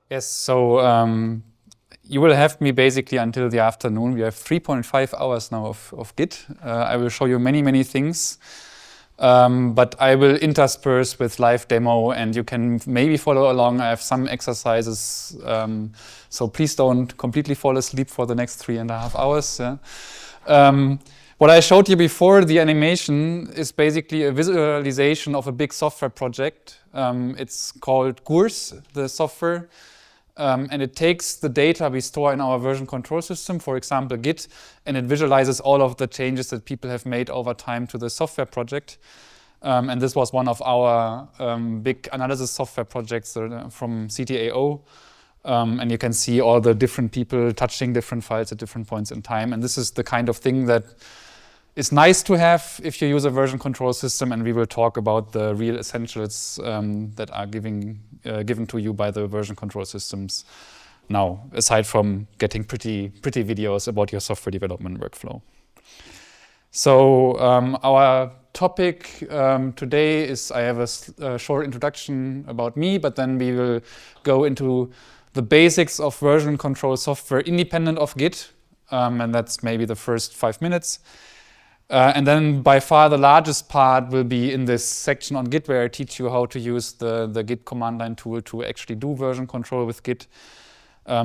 Yes, so you will have me basically until the afternoon. We have 3.5 hours now of Git. I will show you many, many things. But I will intersperse with live demo, and you can maybe follow along. I have some exercises, so please don't completely fall asleep for the next 3.5 hours. Yeah? What I showed you before, the animation, is basically a visualization of a big software project. It's called GURS, the software. And it takes the data we store in our version control system, for example, Git, and it visualizes all of the changes that people have made over time to the software project. And this was one of our big analysis software projects from CTAO. And you can see all the different people touching different files at different points in time. And this is the kind of thing that is nice to have if you use a version control system, and we will talk about the real essentials that are given to you by the version control systems now, aside from getting pretty videos about your software development workflow. So our topic today is, I have a short introduction about me, but then we will go into the basics of version control software independent of Git, and that's maybe the first 5 minutes. And then by far the largest part will be in this section on Git, where I teach you how to use the Git command line tool to actually do version control with Git.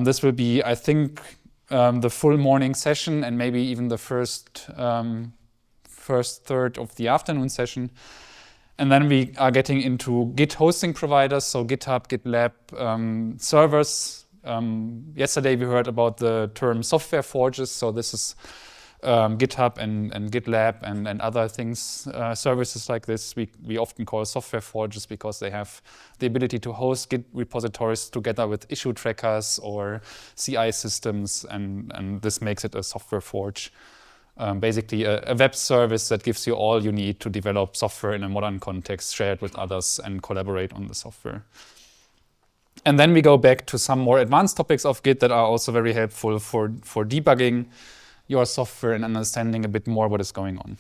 This will be, I think, the full morning session and maybe even the first third of the afternoon session. And then we are getting into Git hosting providers, so GitHub, GitLab, servers. Yesterday we heard about the term software forges, so this is GitHub and GitLab and other things, services like this, we often call software forges because they have the ability to host Git repositories together with issue trackers or CI systems, and this makes it a software forge. Basically a web service that gives you all you need to develop software in a modern context, share it with others, and collaborate on the software. And then we go back to some more advanced topics of Git that are also very helpful for debugging your software and understanding a bit more what is going on.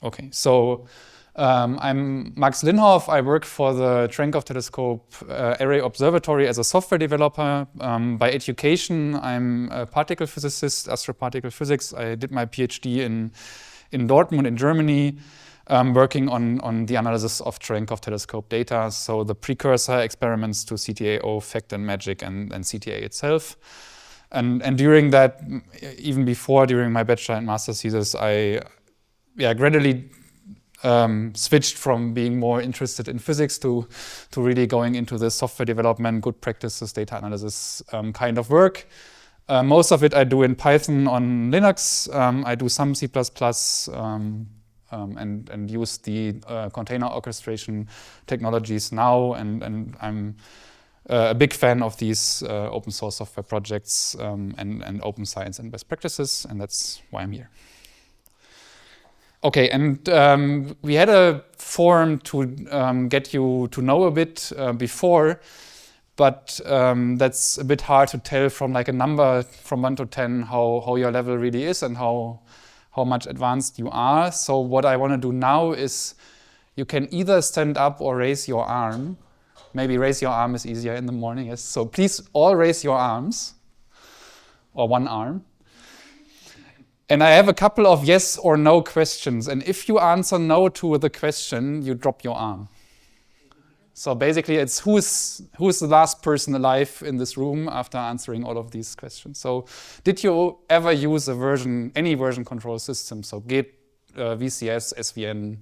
Okay, so I'm Max Linhoff. I work for the Cherenkov Telescope Array Observatory as a software developer. By education, I'm a particle physicist, astroparticle physics. I did my PhD in Dortmund in Germany, working on the analysis of Cherenkov Telescope data, so the precursor experiments to CTAO, FACT and MAGIC, and CTA itself. And during that, even before, during my bachelor and master's thesis, I gradually switched from being more interested in physics to really going into the software development, good practices, data analysis kind of work. Most of it I do in Python on Linux. I do some C++, and use the container orchestration technologies now, and I'm a big fan of these open source software projects and open science and best practices, and that's why I'm here. Okay, and we had a forum to get you to know a bit before, but that's a bit hard to tell from like a number from 1 to 10 how your level really is and how much advanced you are. So what I want to do now is you can either stand up or raise your arm. Maybe raise your arm is easier in the morning, yes. So please all raise your arms, or one arm. And I have a couple of yes or no questions. And if you answer no to the question, you drop your arm. So basically it's who's the last person alive in this room after answering all of these questions. So did you ever use any version control system? So Git, VCS, SVN,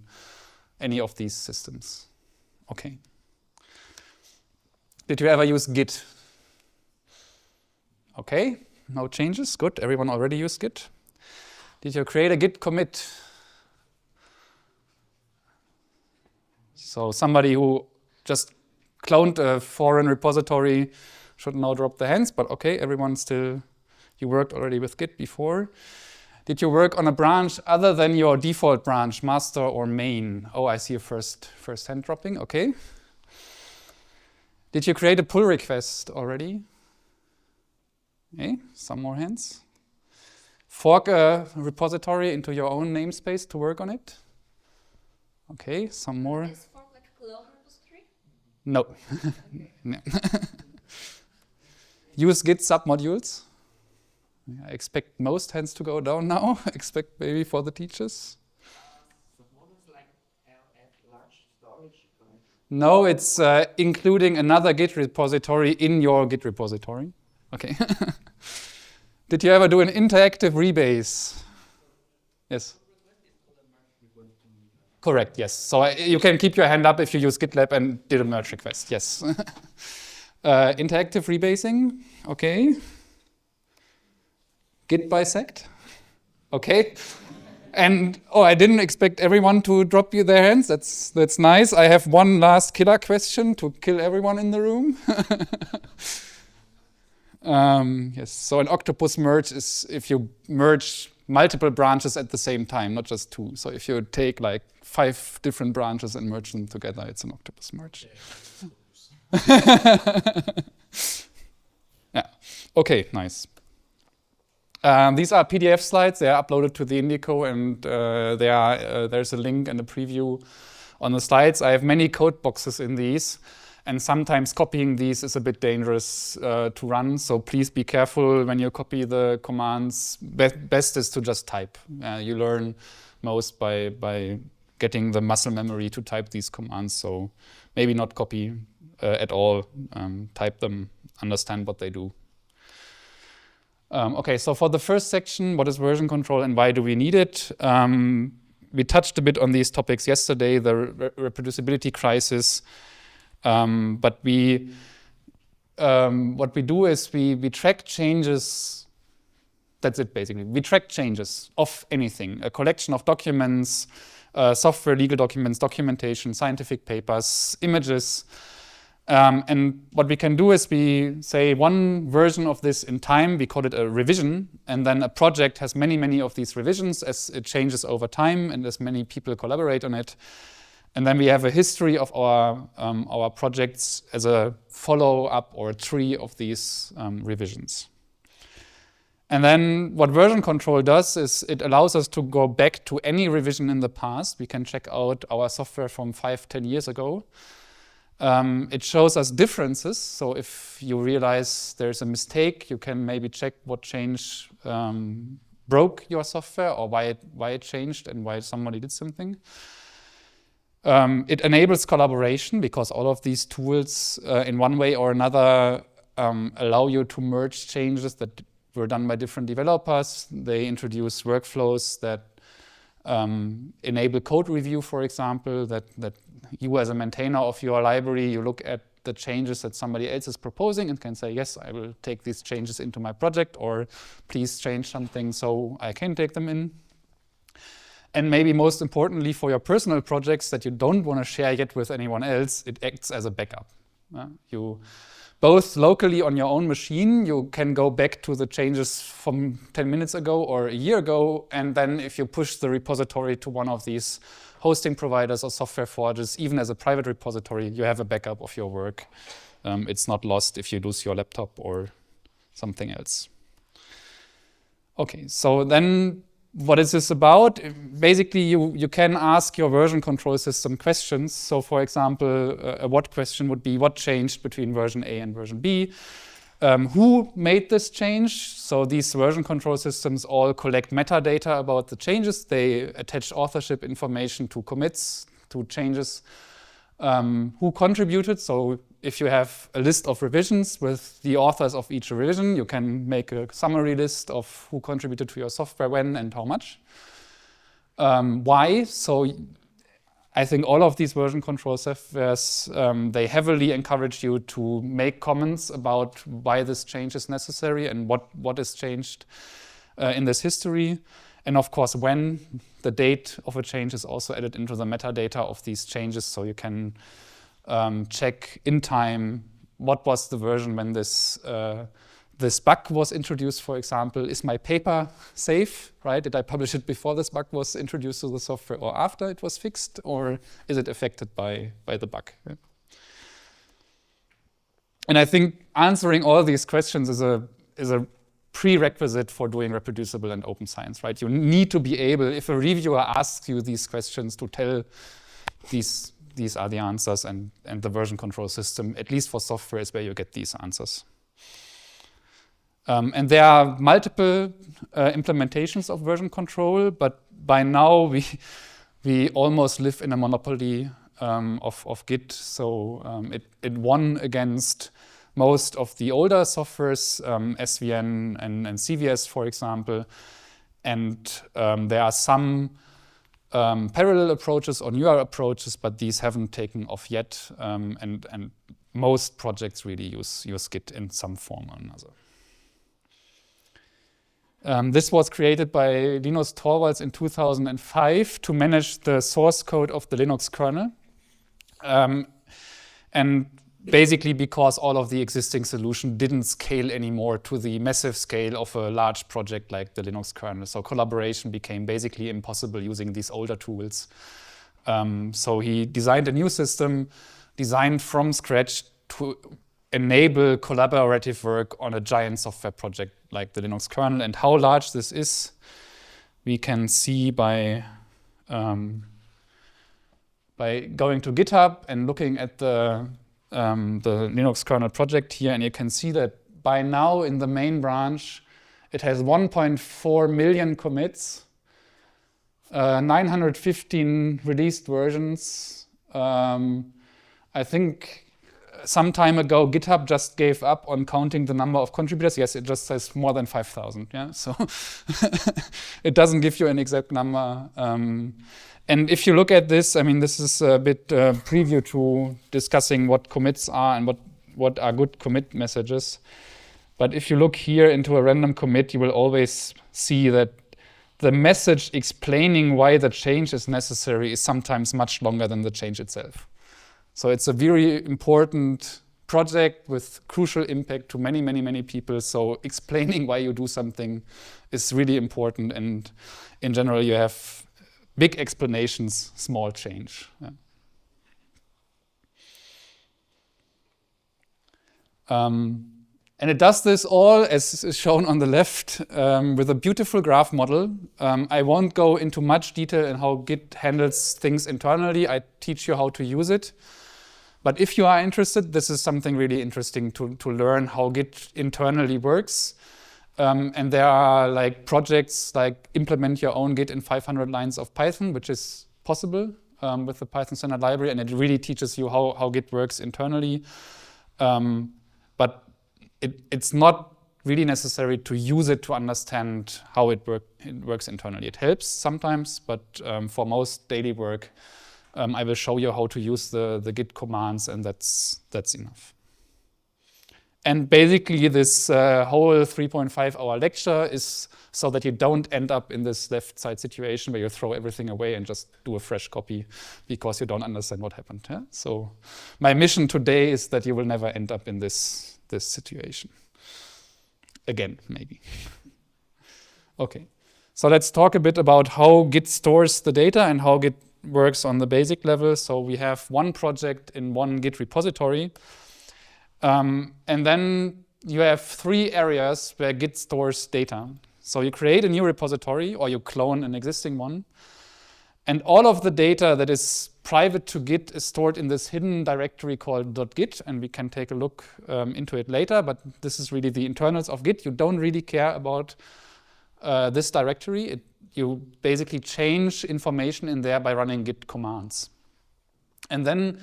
any of these systems? Okay. Did you ever use Git? Okay, no changes, good. Everyone already used Git. Did you create a Git commit? So somebody who just cloned a foreign repository should now drop their hands, but okay, everyone still, you worked already with Git before. Did you work on a branch other than your default branch, master or main? Oh, I see a first hand dropping, okay. Did you create a pull request already? Okay, some more hands. Fork a repository into your own namespace to work on it? Okay, some more. Is fork like a clone repository? No. No. Use Git submodules. I expect most hands to go down now. Expect maybe for the teachers. Submodules like LAPP, large storage. No, it's including another Git repository in your Git repository. Okay. Did you ever do an interactive rebase? Yes. Correct, yes. So you can keep your hand up if you use GitLab and did a merge request, yes. Interactive rebasing, okay. Git bisect, okay. And, oh, I didn't expect everyone to drop you their hands. That's nice. I have one last killer question to kill everyone in the room. Yes, so an octopus merge is if you merge multiple branches at the same time, not just two. So if you take like 5 different branches and merge them together, it's an octopus merge. Yeah, okay, nice. These are PDF slides. They are uploaded to the Indico, and there's a link and a preview on the slides. I have many code boxes in these, and sometimes copying these is a bit dangerous to run. So please be careful when you copy the commands. Best is to just type. You learn most by getting the muscle memory to type these commands. So maybe not copy at all. Type them, understand what they do. Okay, so for the first section, what is version control and why do we need it? We touched a bit on these topics yesterday, the reproducibility crisis. But what we do is we track changes. That's it, basically. We track changes of anything, a collection of documents, software, legal documents, documentation, scientific papers, images. And what we can do is we say one version of this in time, we call it a revision, and then a project has many, many of these revisions as it changes over time and as many people collaborate on it. And then we have a history of our projects as a follow-up or a tree of these revisions. And then what version control does is it allows us to go back to any revision in the past. We can check out our software from 5-10 years ago. It shows us differences. So if you realize there's a mistake, you can maybe check what change broke your software or why it changed and why somebody did something. It enables collaboration because all of these tools, in one way or another, allow you to merge changes that were done by different developers. They introduce workflows that enable code review, for example, that you as a maintainer of your library, you look at the changes that somebody else is proposing and can say, yes, I will take these changes into my project, or please change something so I can take them in. And maybe most importantly for your personal projects that you don't want to share yet with anyone else, it acts as a backup. You both locally on your own machine, you can go back to the changes from 10 minutes ago or a year ago, and then if you push the repository to one of these hosting providers or software forges, even as a private repository, you have a backup of your work. It's not lost if you lose your laptop or something else. Okay, so then what is this about? Basically, you can ask your version control system questions. So for example, a what question would be what changed between version A and version B? Who made this change? So these version control systems all collect metadata about the changes. They attach authorship information to commits, to changes. Who contributed? So if you have a list of revisions with the authors of each revision, you can make a summary list of who contributed to your software when and how much. Why? So I think all of these version control softwares, they heavily encourage you to make comments about why this change is necessary and what is changed in this history. And of course, when the date of a change is also added into the metadata of these changes, so you can check in time what was the version when this bug was introduced, for example. Is my paper safe, right? Did I publish it before this bug was introduced to the software or after it was fixed, or is it affected by the bug? Yeah. And I think answering all these questions is a prerequisite for doing reproducible and open science, right? You need to be able, if a reviewer asks you these questions, to tell these these are the answers, and the version control system, at least for software, is where you get these answers. And there are multiple implementations of version control, but by now we almost live in a monopoly of Git. So it won against most of the older softwares, SVN and CVS, for example. And there are some parallel approaches or newer approaches, but these haven't taken off yet. And most projects really use Git in some form or another. This was created by Linus Torvalds in 2005 to manage the source code of the Linux kernel. And basically because all of the existing solution didn't scale anymore to the massive scale of a large project like the Linux kernel. So collaboration became basically impossible using these older tools. So he designed a new system designed from scratch to enable collaborative work on a giant software project like the Linux kernel. And how large this is, we can see by going to GitHub and looking at the Linux kernel project here, and you can see that by now in the main branch, it has 1.4 million commits, 915 released versions. I think some time ago, GitHub just gave up on counting the number of contributors. Yes, it just says more than 5,000. Yeah, so it doesn't give you an exact number. And if you look at this, I mean, this is a bit preview to discussing what commits are and what are good commit messages. But if you look here into a random commit, you will always see that the message explaining why the change is necessary is sometimes much longer than the change itself. So it's a very important project with crucial impact to many, many, many people. So explaining why you do something is really important. And in general, you have big explanations, small change. Yeah. And it does this all, as is shown on the left, with a beautiful graph model. I won't go into much detail in how Git handles things internally. I teach you how to use it. But if you are interested, this is something really interesting to learn how Git internally works. And there are like projects like implement your own Git in 500 lines of Python, which is possible with the Python standard library, and it really teaches you how Git works internally. But it's not really necessary to use it to understand how it works internally. It helps sometimes, but for most daily work, I will show you how to use the Git commands, and that's enough. And basically, this whole 3.5-hour lecture is so that you don't end up in this left side situation where you throw everything away and just do a fresh copy because you don't understand what happened. Yeah? So my mission today is that you will never end up in this situation. Again, maybe. Okay, so let's talk a bit about how Git stores the data and how Git works on the basic level. So we have one project in one Git repository. And then you have 3 areas where Git stores data. So you create a new repository or you clone an existing one. And all of the data that is private to Git is stored in this hidden directory called .git. And we can take a look into it later. But this is really the internals of Git. You don't really care about this directory. You basically change information in there by running Git commands. And then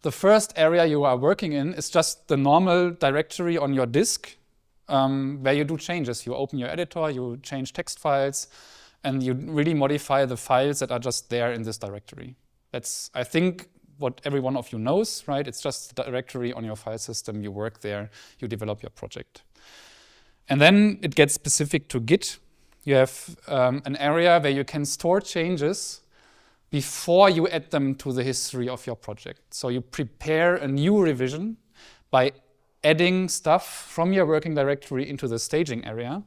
the first area you are working in is just the normal directory on your disk where you do changes. You open your editor, you change text files, and you really modify the files that are just there in this directory. That's, I think, what every one of you knows, right? It's just the directory on your file system. You work there, you develop your project. And then it gets specific to Git. You have an area where you can store changes before you add them to the history of your project. So you prepare a new revision by adding stuff from your working directory into the staging area.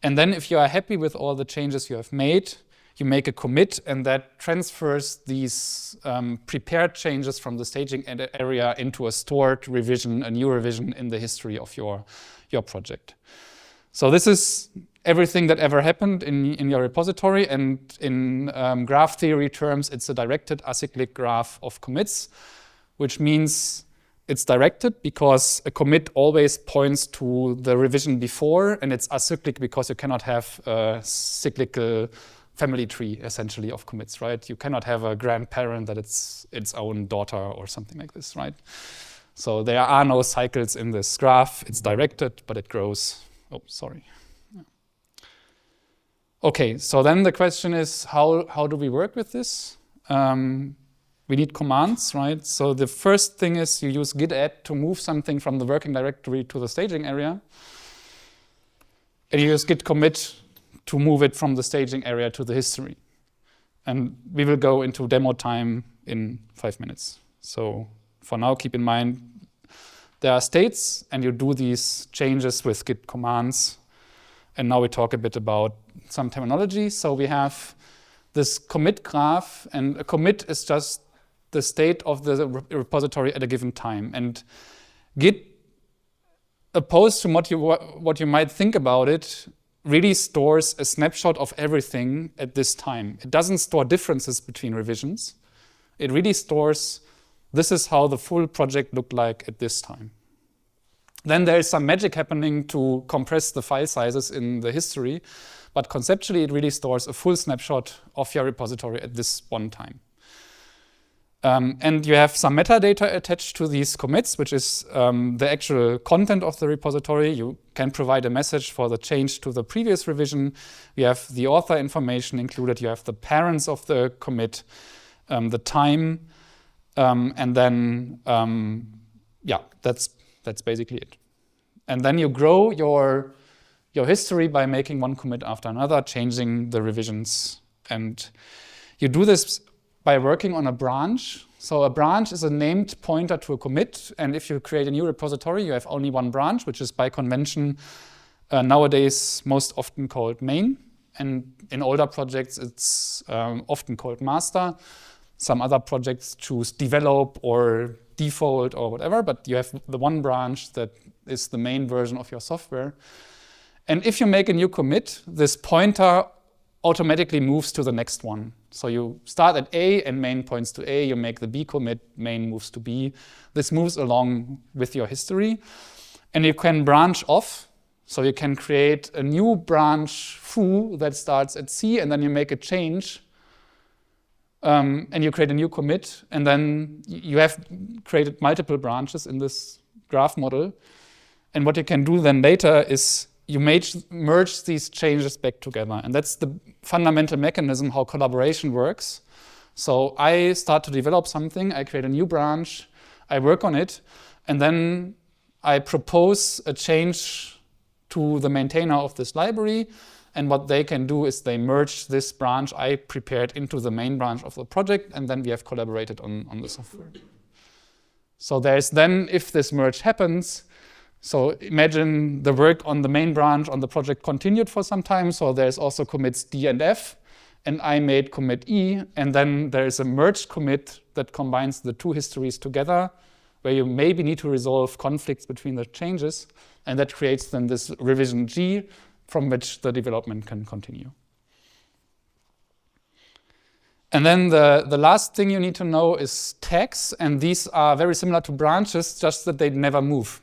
And then if you are happy with all the changes you have made, you make a commit, and that transfers these prepared changes from the staging area into a stored revision, a new revision in the history of your project. So this is everything that ever happened in your repository, and in graph theory terms, it's a directed acyclic graph of commits, which means it's directed because a commit always points to the revision before, and it's acyclic because you cannot have a cyclical family tree, essentially, of commits, right? You cannot have a grandparent that it's its own daughter or something like this, right? So there are no cycles in this graph. It's directed, but it grows. Oh, sorry. Okay, so then the question is, how do we work with this? We need commands, right? So the first thing is you use git add to move something from the working directory to the staging area. And you use git commit to move it from the staging area to the history. And we will go into demo time in 5 minutes. So for now, keep in mind, there are states, and you do these changes with git commands. And now we talk a bit about some terminology. So we have this commit graph, and a commit is just the state of the repository at a given time. And Git, opposed to what you might think about it, really stores a snapshot of everything at this time. It doesn't store differences between revisions. It really stores, this is how the full project looked like at this time. Then there is some magic happening to compress the file sizes in the history, but conceptually it really stores a full snapshot of your repository at this one time. And you have some metadata attached to these commits, which is the actual content of the repository. You can provide a message for the change to the previous revision. You have the author information included. You have the parents of the commit, the time, and then, yeah, that's basically it. And then you grow your history by making one commit after another, changing the revisions. And you do this by working on a branch. So a branch is a named pointer to a commit. And if you create a new repository, you have only one branch, which is by convention nowadays most often called main. And in older projects, it's often called master. Some other projects choose develop or default or whatever, but you have the one branch that is the main version of your software. And if you make a new commit, this pointer automatically moves to the next one. So you start at A and main points to A, you make the B commit, main moves to B. This moves along with your history. And you can branch off. So you can create a new branch foo that starts at C, and then you make a change. And you create a new commit, and then you have created multiple branches in this graph model. And what you can do then later is you merge these changes back together. And that's the fundamental mechanism how collaboration works. So I start to develop something, I create a new branch, I work on it, and then I propose a change to the maintainer of this library. And what they can do is they merge this branch I prepared into the main branch of the project, and then we have collaborated on the software. So there's then, if this merge happens, so imagine the work on the main branch on the project continued for some time, so there's also commits D and F, and I made commit E, and then there is a merged commit that combines the two histories together, where you maybe need to resolve conflicts between the changes, and that creates then this revision G, from which the development can continue. And then the last thing you need to know is tags, and these are very similar to branches, just that they never move.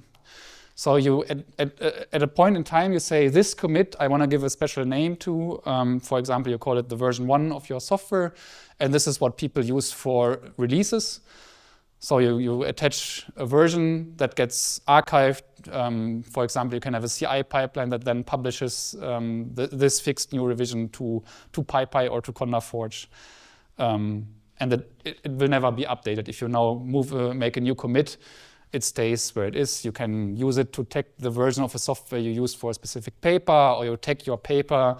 So you, at a point in time, you say, this commit, I want to give a special name to. For example, you call it the version 1 of your software, and this is what people use for releases. So you attach a version that gets archived. For example, you can have a CI pipeline that then publishes this fixed new revision to PyPy or to CondaForge. And that it will never be updated. If you now make a new commit, it stays where it is. You can use it to tag the version of a software you use for a specific paper, or you tag your paper.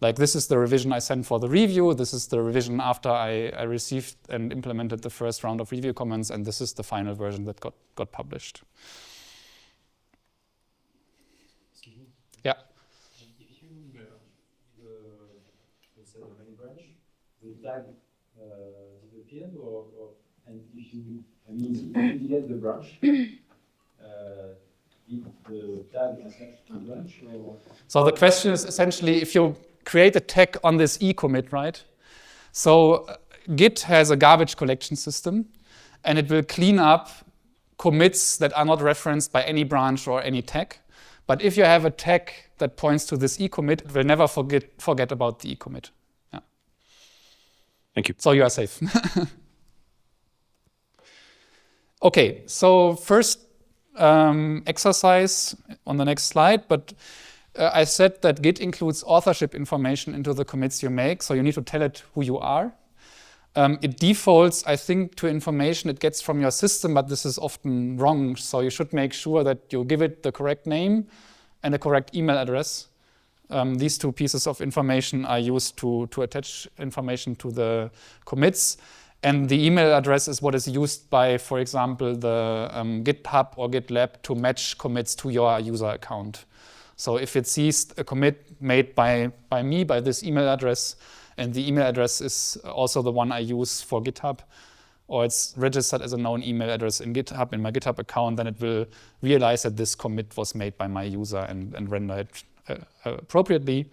Like, this is the revision I sent for the review. This is the revision after I received and implemented the first round of review comments, and this is the final version that got published. Yeah. If you merge let's say the main branch, the tag disappears, and if you delete the branch, the tag attached to branch? Or? So the question is essentially if you create a tag on this e-commit, right? So Git has a garbage collection system, and it will clean up commits that are not referenced by any branch or any tag. But if you have a tag that points to this e-commit, it will never forget about the e-commit. Yeah. Thank you. So you are safe. Okay, so first exercise on the next slide, but I said that Git includes authorship information into the commits you make, so you need to tell it who you are. It defaults, I think, to information it gets from your system, but this is often wrong, so you should make sure that you give it the correct name and the correct email address. These two pieces of information are used to attach information to the commits, and the email address is what is used by, for example, the GitHub or GitLab to match commits to your user account. So if it sees a commit made by me, by this email address, and the email address is also the one I use for GitHub, or it's registered as a known email address in GitHub, in my GitHub account, then it will realize that this commit was made by my user and render it appropriately.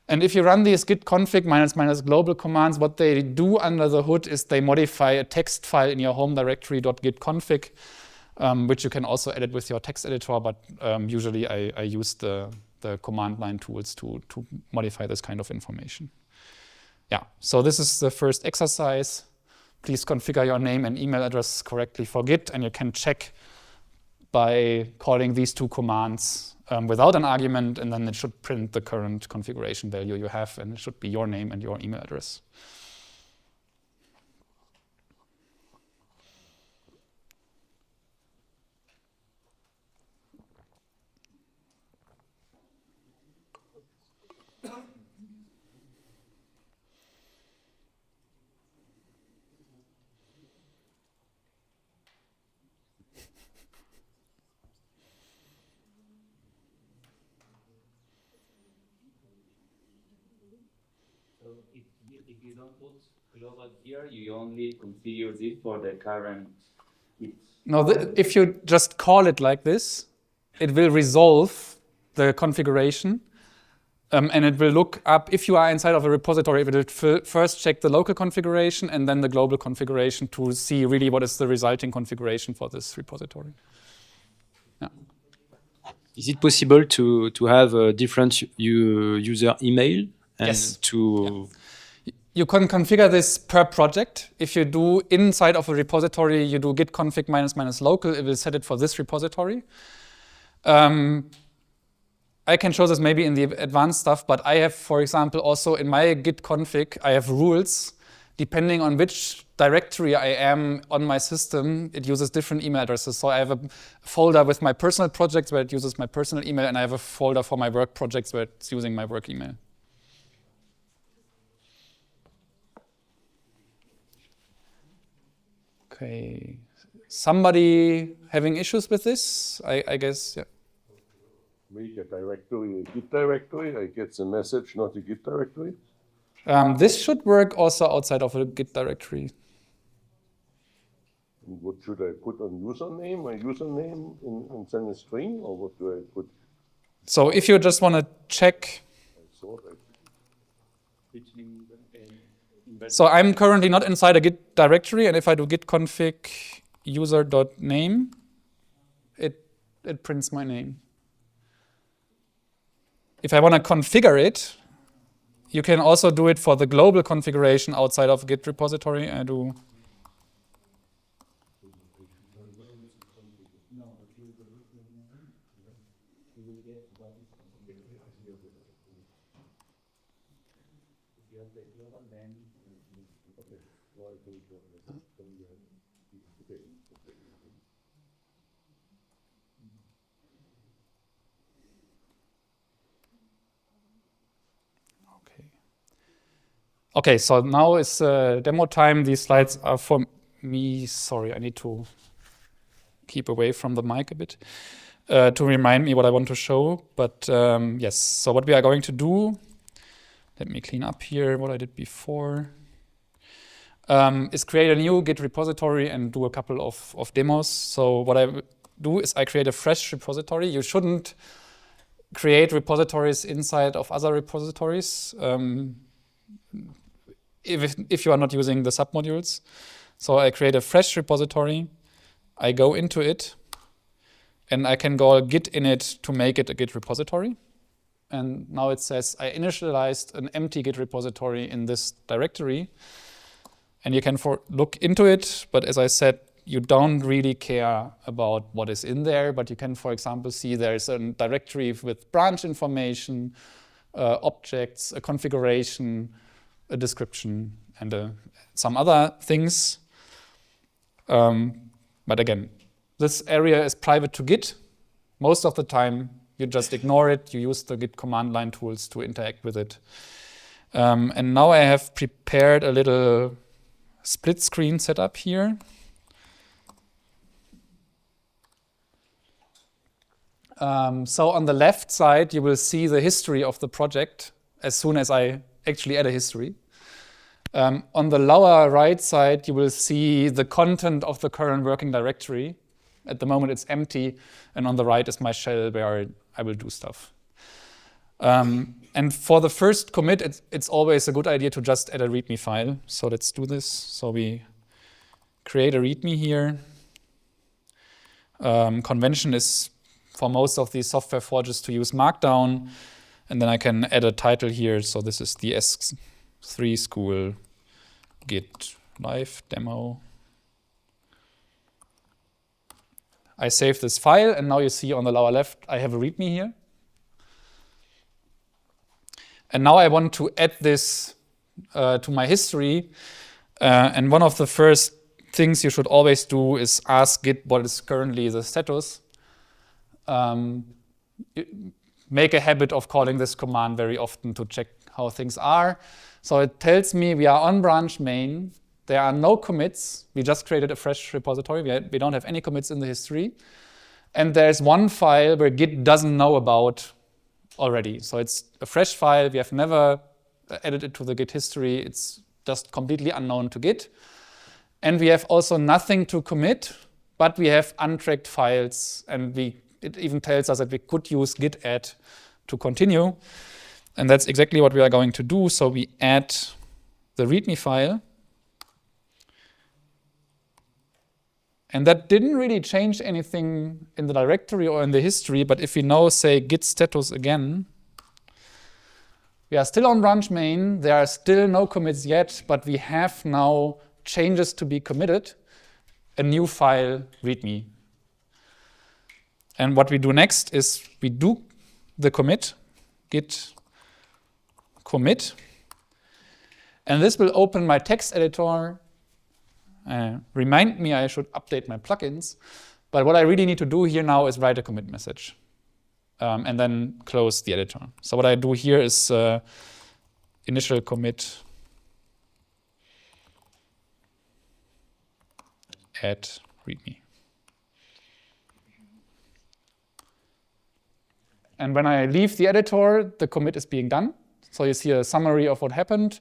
And if you run these git config -- global commands, what they do under the hood is they modify a text file in your home directory .gitconfig, which you can also edit with your text editor, but usually I use the command line tools to modify this kind of information. Yeah, so this is the first exercise. Please configure your name and email address correctly for Git, and you can check by calling these two commands without an argument, and then it should print the current configuration value you have, and it should be your name and your email address. If you don't put global here, you only configure it for the current Git. No, if you just call it like this, it will resolve the configuration, and it will look up, if you are inside of a repository, it will first check the local configuration and then the global configuration to see really what is the resulting configuration for this repository. Yeah. Is it possible to have a different user email? And Yes. To You can configure this per project. If you do inside of a repository, you do git config -- local, it will set it for this repository. I can show this maybe in the advanced stuff, but I have, for example, also in my git config, I have rules. Depending on which directory I am on my system, it uses different email addresses. So I have a folder with my personal projects where it uses my personal email, and I have a folder for my work projects where it's using my work email. Okay, somebody having issues with this? I guess, yeah. Make a directory, a Git directory. I get the message, not a Git directory. This should work also outside of a Git directory. And what should I put on username? My username and send a string, or what do I put? So if you just want to check, so I'm currently not inside a Git directory, and if I do git config user.name, it prints my name. If I want to configure it, you can also do it for the global configuration outside of Git repository. I do. Okay, so now is demo time. These slides are for me. Sorry, I need to keep away from the mic a bit to remind me what I want to show. But yes, so what we are going to do, let me clean up here what I did before, is create a new Git repository and do a couple of demos. So what I do is I create a fresh repository. You shouldn't create repositories inside of other repositories if you are not using the submodules. So I create a fresh repository, I go into it, and I can call git init to make it a Git repository. And now it says I initialized an empty Git repository in this directory. And you can look into it, but as I said, you don't really care about what is in there, but you can, for example, see there's a directory with branch information, objects, a configuration, a description, and some other things. But again, this area is private to Git. Most of the time, you just ignore it. You use the Git command line tools to interact with it. And now I have prepared a little split screen setup here. So on the left side, you will see the history of the project as soon as I actually add a history. On the lower right side, you will see the content of the current working directory. At the moment, it's empty, and on the right is my shell where I will do stuff. And for the first commit, it's always a good idea to just add a README file. So let's do this. So we create a README here. Convention is for most of these software forges to use Markdown. And then I can add a title here. So this is the S3 school Git live demo. I save this file, and now you see on the lower left, I have a README here. And now I want to add this to my history. And one of the first things you should always do is ask Git what is currently the status. Make a habit of calling this command very often to check how things are. So it tells me we are on branch main. There are no commits. We just created a fresh repository. We don't have any commits in the history. And there's one file where Git doesn't know about already. So it's a fresh file. We have never added it to the Git history. It's just completely unknown to Git. And we have also nothing to commit, but we have untracked files. And it even tells us that we could use git add to continue. And that's exactly what we are going to do. So we add the README file. And that didn't really change anything in the directory or in the history. But if we now say git status again, we are still on branch main. There are still no commits yet, but we have now changes to be committed, a new file, README. And what we do next is we do the commit, git commit. And this will open my text editor. Remind me I should update my plugins. But what I really need to do here now is write a commit message and then close the editor. So what I do here is initial commit add README. And when I leave the editor, the commit is being done. So you see a summary of what happened.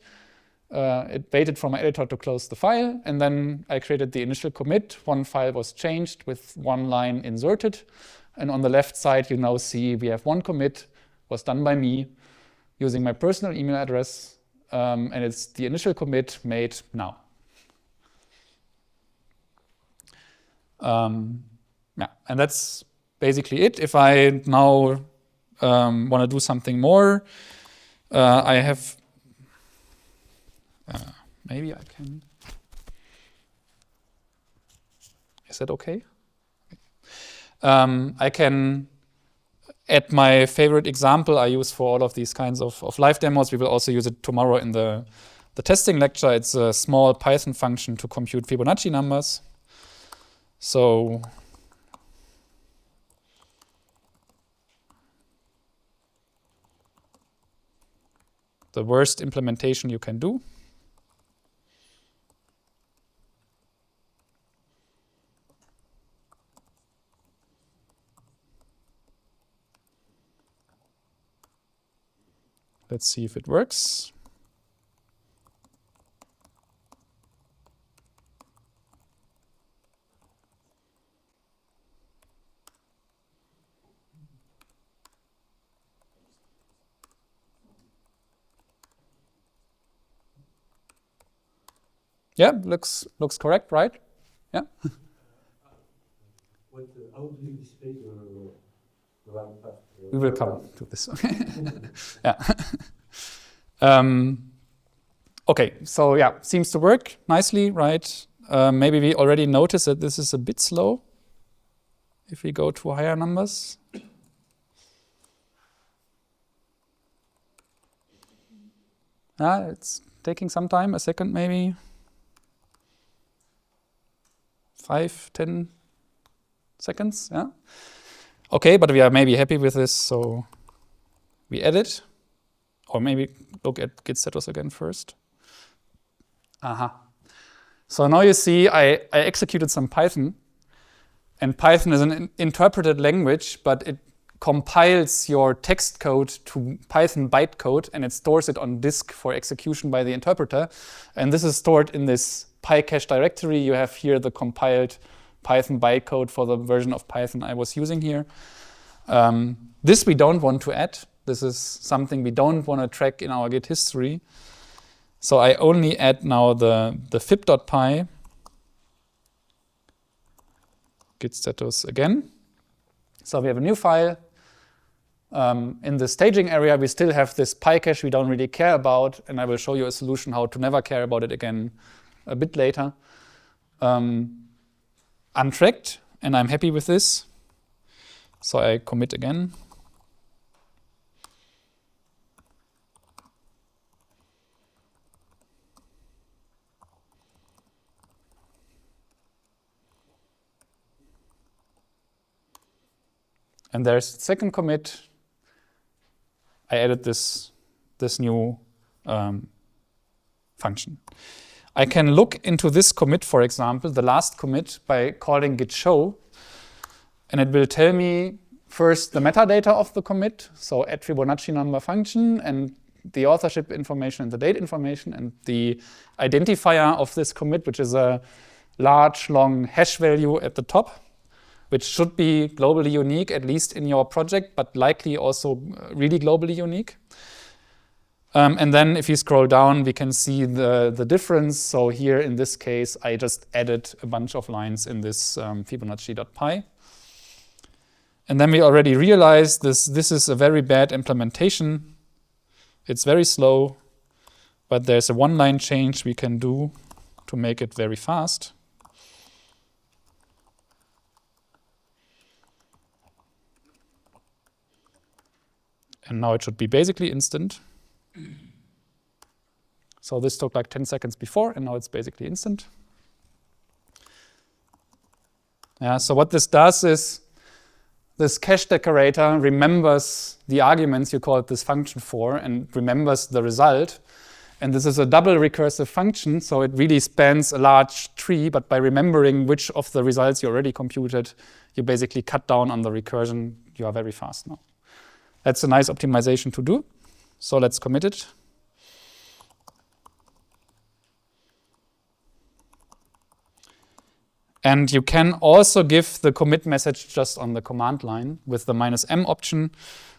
It waited for my editor to close the file, and then I created the initial commit. One file was changed with one line inserted. And on the left side, you now see we have one commit, was done by me using my personal email address, and it's the initial commit made now. Yeah, and that's basically it. If I now want to do something more, I have maybe I can. Is that okay? I can add my favorite example I use for all of these kinds of live demos. We will also use it tomorrow in the testing lecture. It's a small Python function to compute Fibonacci numbers. So the worst implementation you can do. Let's see if it works. Yeah, looks correct, right? Yeah. How do you display the ramp up? We will come to this. Yeah. Okay, so yeah, seems to work nicely, right? Maybe we already noticed that this is a bit slow. If we go to higher numbers. It's taking some time, a second maybe. 5, 10 seconds, yeah. Okay, but we are maybe happy with this, so we edit. Or maybe look at git status again first. So now you see I executed some Python. And Python is an interpreted language, but it compiles your text code to Python bytecode, and it stores it on disk for execution by the interpreter. And this is stored in this PyCache directory. You have here the compiled Python bytecode for the version of Python I was using here. This we don't want to add. This is something we don't want to track in our Git history. So I only add now the fib.py git status again. So we have a new file. In the staging area, we still have this PyCache we don't really care about, and I will show you a solution how to never care about it again a bit later. Untracked, and I'm happy with this. So I commit again. And there's the second commit. I added this new function. I can look into this commit, for example, the last commit, by calling git show. And it will tell me first the metadata of the commit, so add Fibonacci number function, and the authorship information and the date information, and the identifier of this commit, which is a large, long hash value at the top, which should be globally unique, at least in your project, but likely also really globally unique. And then if you scroll down, we can see the difference. So here, in this case, I just added a bunch of lines in this Fibonacci.py. And then we already realized this is a very bad implementation. It's very slow, but there's a one-line change we can do to make it very fast. And now it should be basically instant. So this took like 10 seconds before, and now it's basically instant. Yeah, so what this does is this cache decorator remembers the arguments you called this function for and remembers the result. And this is a double recursive function, so it really spans a large tree, but by remembering which of the results you already computed, you basically cut down on the recursion. You are very fast now. That's a nice optimization to do. So let's commit it. And you can also give the commit message just on the command line with the -m option.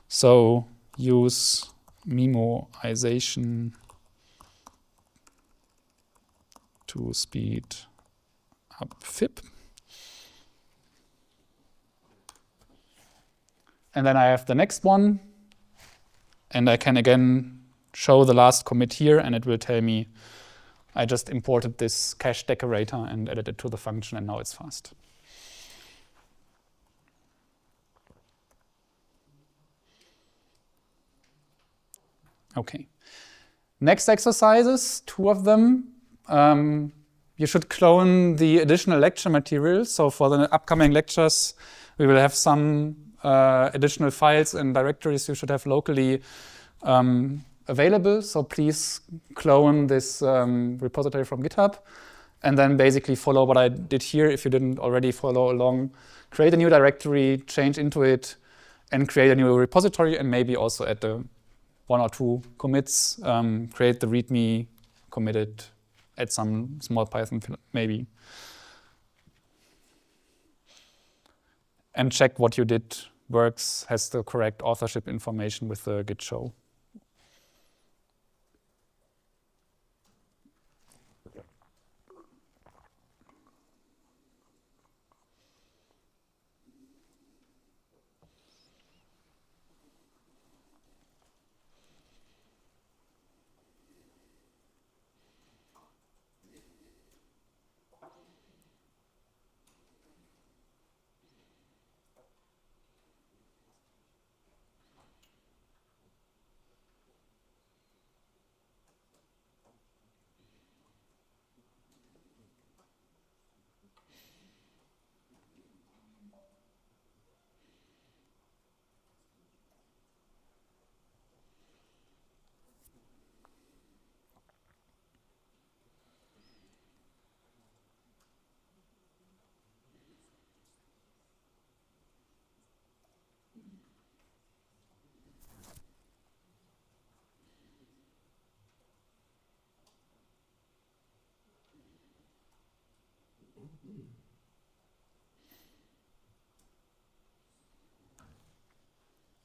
So use memoization to speed up fib. And then I have the next one. And I can again show the last commit here, and it will tell me I just imported this cache decorator and added it to the function, and now it's fast. Okay. Next exercises, 2 of them. You should clone the additional lecture material. So for the upcoming lectures, we will have some additional files and directories you should have locally available. So please clone this repository from GitHub and then basically follow what I did here. If you didn't already follow along, create a new directory, change into it, and create a new repository, and maybe also add the 1 or 2 commits, create the README, commit it, add some small Python maybe. And check what you did works, has the correct authorship information with the git show.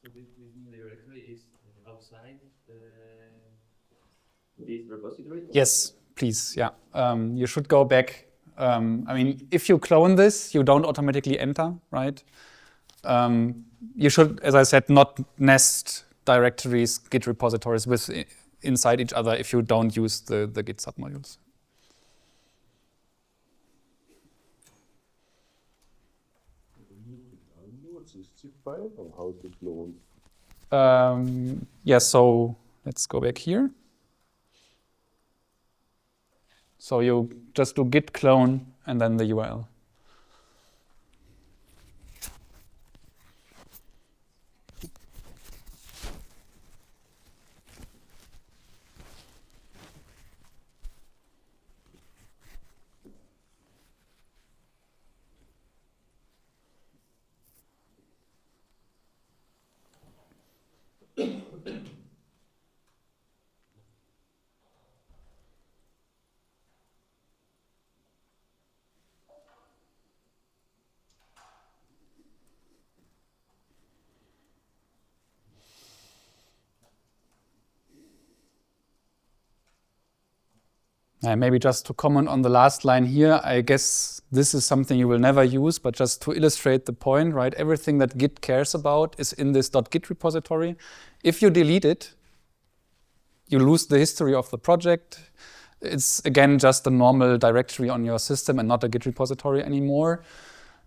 So this new directory is outside this repository? Yes, please, yeah. You should go back. I mean, if you clone this, you don't automatically enter, right? You should, as I said, not nest directories, Git repositories inside each other if you don't use the Git submodules. What's this zip file or how to clone? Yeah, so let's go back here. So you just do git clone and then the URL. Maybe just to comment on the last line here, I guess this is something you will never use, but just to illustrate the point, right? Everything that Git cares about is in this .git repository. If you delete it, you lose the history of the project. It's, again, just a normal directory on your system and not a Git repository anymore.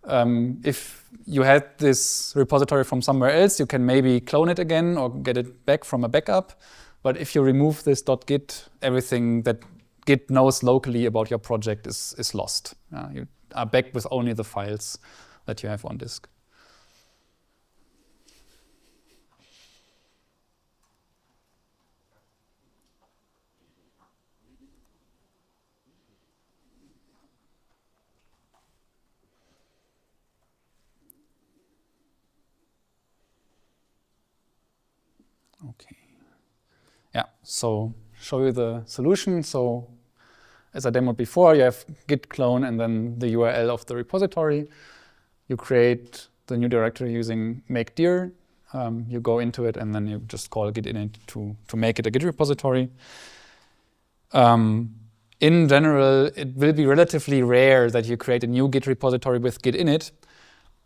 If you had this repository from somewhere else, you can maybe clone it again or get it back from a backup. But if you remove this .git, everything that Git knows locally about your project is lost. You are back with only the files that you have on disk. Okay. Yeah, so show you the solution. So as I demoed before, you have git clone and then the URL of the repository. You create the new directory using make dir. You go into it and then you just call git init to make it a Git repository. In general, it will be relatively rare that you create a new Git repository with git init.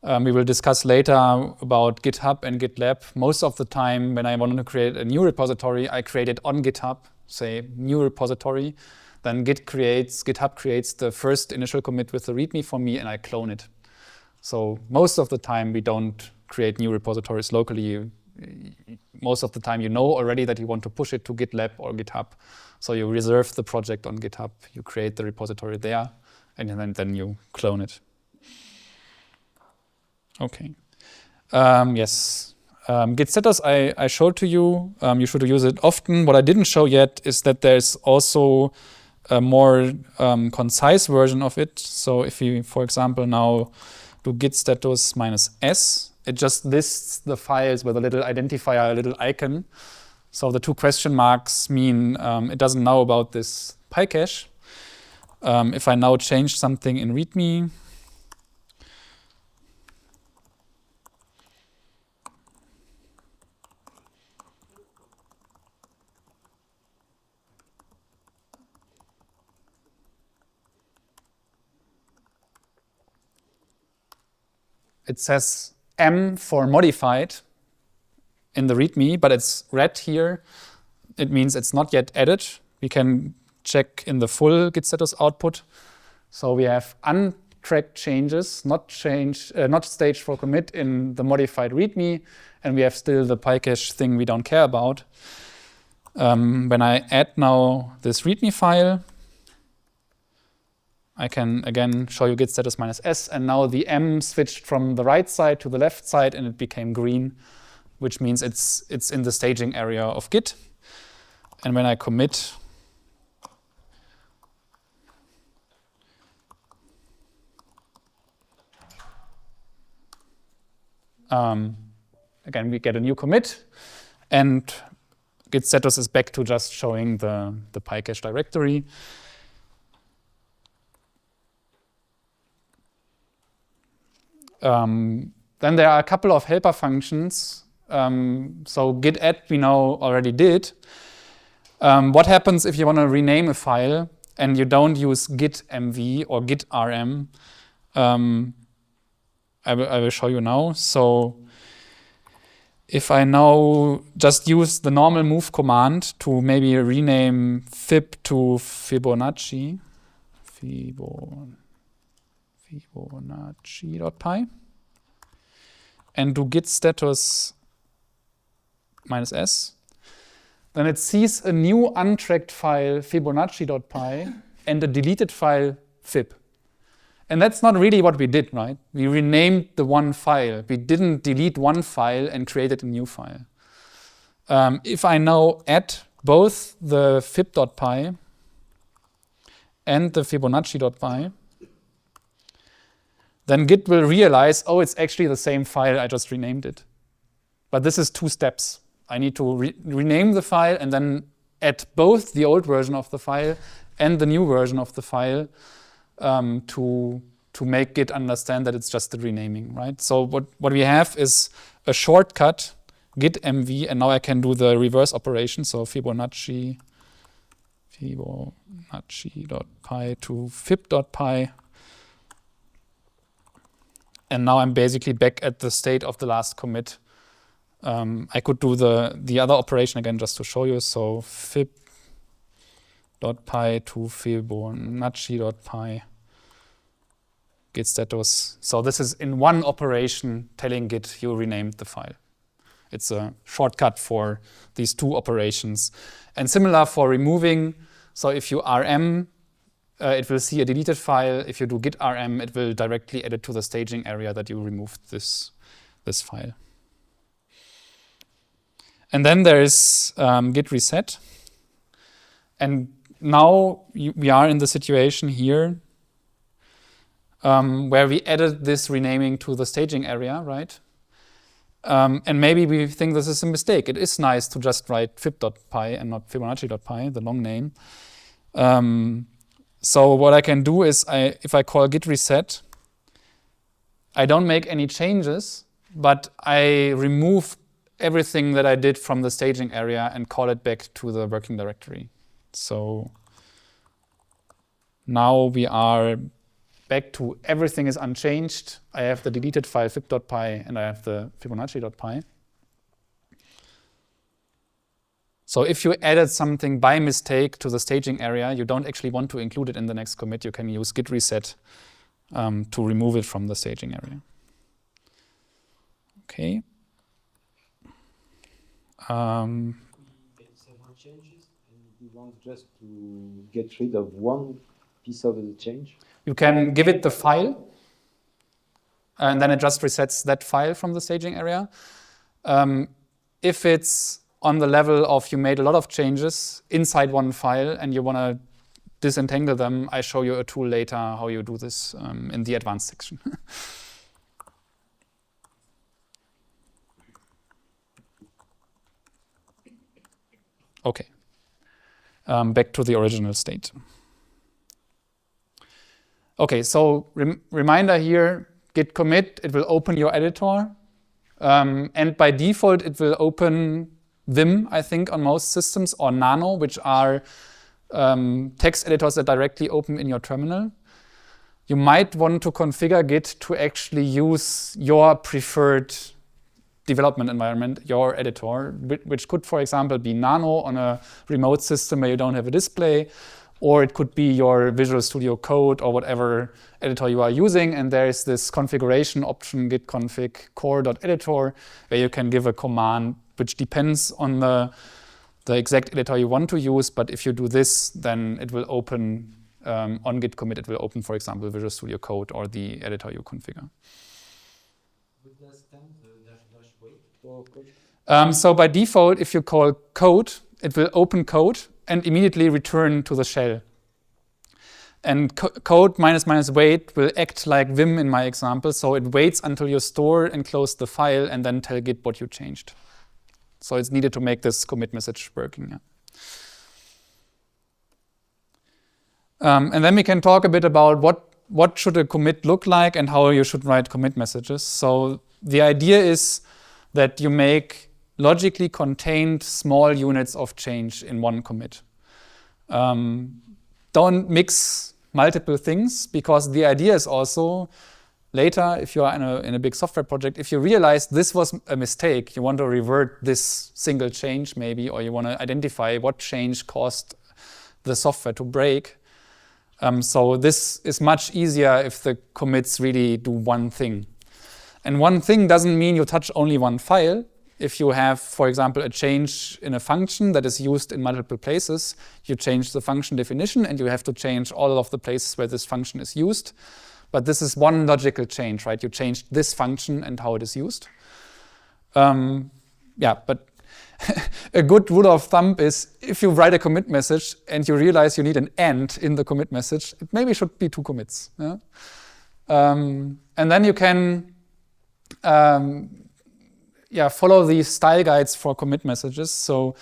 We will discuss later about GitHub and GitLab. Most of the time, when I wanted to create a new repository, I create it on GitHub, say new repository. Then GitHub creates the first initial commit with the README for me, and I clone it. So most of the time, we don't create new repositories locally. Most of the time, you know already that you want to push it to GitLab or GitHub. So you reserve the project on GitHub, you create the repository there, and then you clone it. Okay. Yes. Git status I showed to you. You should use it often. What I didn't show yet is that there's also a more concise version of it. So if you, for example, now do git status -s, it just lists the files with a little identifier, a little icon. So the 2 question marks mean it doesn't know about this PyCache. If I now change something in README, it says M for modified in the README, but it's red here. It means it's not yet added. We can check in the full git status output. So we have untracked changes, not staged for commit in the modified README, and we have still the PyCache thing we don't care about. When I add now this README file, I can again show you git status -s, and now the M switched from the right side to the left side, and it became green, which means it's in the staging area of Git. And when I commit, again we get a new commit, and git status is back to just showing the PyCache directory. Then there are a couple of helper functions. So git add we know already did. What happens if you want to rename a file and you don't use git mv or git rm? I will show you now. So if I now just use the normal move command to maybe rename fib to Fibonacci, Fibonacci.py, and do git status -s, then it sees a new untracked file Fibonacci.py and a deleted file fib. And that's not really what we did, right? We renamed the one file. We didn't delete one file and created a new file. If I now add both the fib.py and the Fibonacci.py, then Git will realize, oh, it's actually the same file, I just renamed it. But this is 2 steps. I need to rename the file and then add both the old version of the file and the new version of the file to make Git understand that it's just the renaming, right? So what we have is a shortcut, git mv, and now I can do the reverse operation. So Fibonacci.py to fib.py. And now I'm basically back at the state of the last commit. I could do the other operation again just to show you. So fib.py to Fibonacci.py, git status. So this is in one operation telling Git you renamed the file. It's a shortcut for these 2 operations. And similar for removing. So if you rm, it will see a deleted file. If you do git rm, it will directly add it to the staging area that you removed this file. And then there is git reset. And now we are in the situation here where we added this renaming to the staging area, right? And maybe we think this is a mistake. It is nice to just write fib.py and not Fibonacci.py, the long name. So what I can do is, if I call git reset, I don't make any changes, but I remove everything that I did from the staging area and call it back to the working directory. So now we are back to everything is unchanged. I have the deleted file fib.py and I have the Fibonacci.py. So if you added something by mistake to the staging area, you don't actually want to include it in the next commit, you can use git reset to remove it from the staging area. Okay. Several changes, and you want just to get rid of one piece of the change? You can give it the file, and then it just resets that file from the staging area. If it's on the level of you made a lot of changes inside one file and you want to disentangle them, I show you a tool later how you do this in the advanced section. Okay, back to the original state. Okay, so reminder here, git commit, it will open your editor. And by default, it will open Vim, I think, on most systems, or Nano, which are text editors that directly open in your terminal. You might want to configure Git to actually use your preferred development environment, your editor, which could, for example, be Nano on a remote system where you don't have a display, or it could be your Visual Studio Code or whatever editor you are using. And there is this configuration option, git config core.editor, where you can give a command which depends on the exact editor you want to use. But if you do this, then it will open, on git commit, it will open, for example, Visual Studio Code or the editor you configure. With the stand dash wait for code? So by default, if you call code, it will open code and immediately return to the shell. And code --wait will act like Vim in my example. So it waits until you store and close the file and then tell Git what you changed. So it's needed to make this commit message working. Yeah. And then we can talk a bit about what should a commit look like and how you should write commit messages. So the idea is that you make logically contained small units of change in one commit. Don't mix multiple things, because the idea is also later, if you are in a big software project, if you realize this was a mistake, you want to revert this single change maybe, or you want to identify what change caused the software to break. So this is much easier if the commits really do one thing. And one thing doesn't mean you touch only one file. If you have, for example, a change in a function that is used in multiple places, you change the function definition and you have to change all of the places where this function is used. But this is one logical change, right? You changed this function and how it is used. Yeah, but a good rule of thumb is if you write a commit message and you realize you need an and in the commit message, it maybe should be 2 commits. Yeah? And then you can follow these style guides for commit messages. So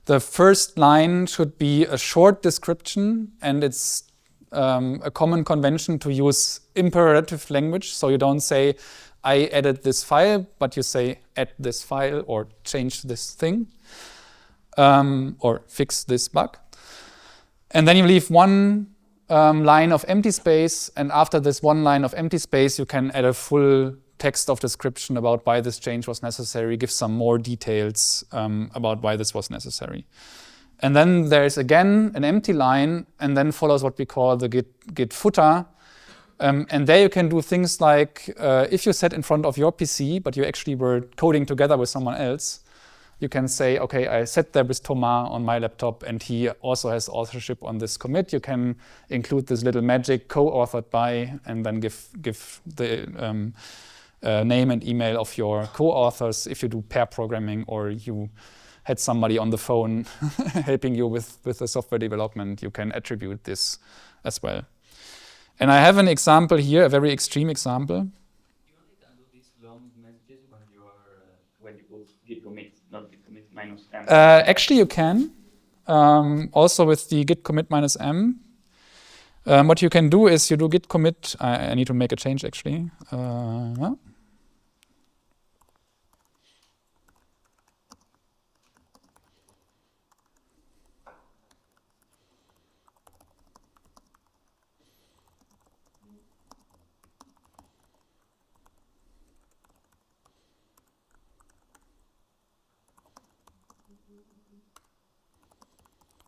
the first line should be a short description, and it's a common convention to use imperative language. So you don't say, I added this file, but you say, add this file or change this thing or fix this bug. And then you leave one line of empty space. And after this one line of empty space, you can add a full text of description about why this change was necessary, give some more details about why this was necessary. And then there's again an empty line, and then follows what we call the git footer. And there you can do things like, if you sat in front of your PC, but you actually were coding together with someone else, you can say, okay, I sat there with Thomas on my laptop, and he also has authorship on this commit. You can include this little magic co-authored by, and then give the name and email of your co-authors if you do pair programming, or you had somebody on the phone helping you with the software development, you can attribute this as well. And I have an example here, a very extreme example. You only can do these long messages when you put git commit, not git commit minus m. Actually, you can. Also with the git commit minus m. What you can do is you do git commit. I need to make a change actually.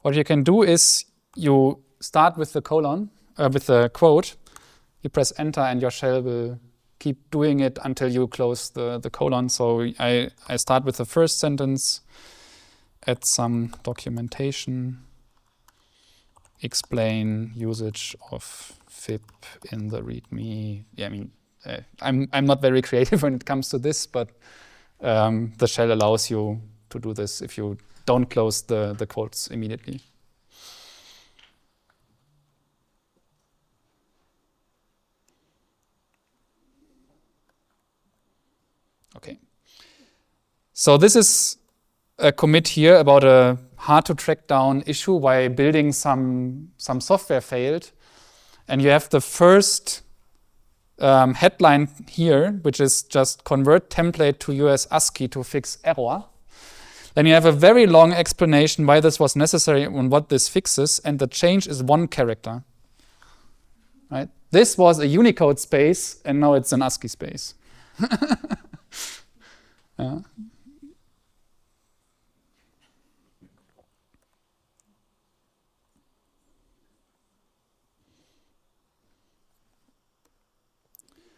What you can do is you start with the colon, with the quote, you press enter and your shell will keep doing it until you close the colon. So I start with the first sentence, add some documentation, explain usage of fib in the README. Yeah, I mean, I'm not very creative when it comes to this, but the shell allows you to do this if you don't close the quotes immediately. Okay. So this is a commit here about a hard to track down issue why building some software failed. And you have the first headline here, which is just convert template to US ASCII to fix error. Then you have a very long explanation why this was necessary and what this fixes, and the change is 1 character. Right? This was a Unicode space, and now it's an ASCII space. Yeah.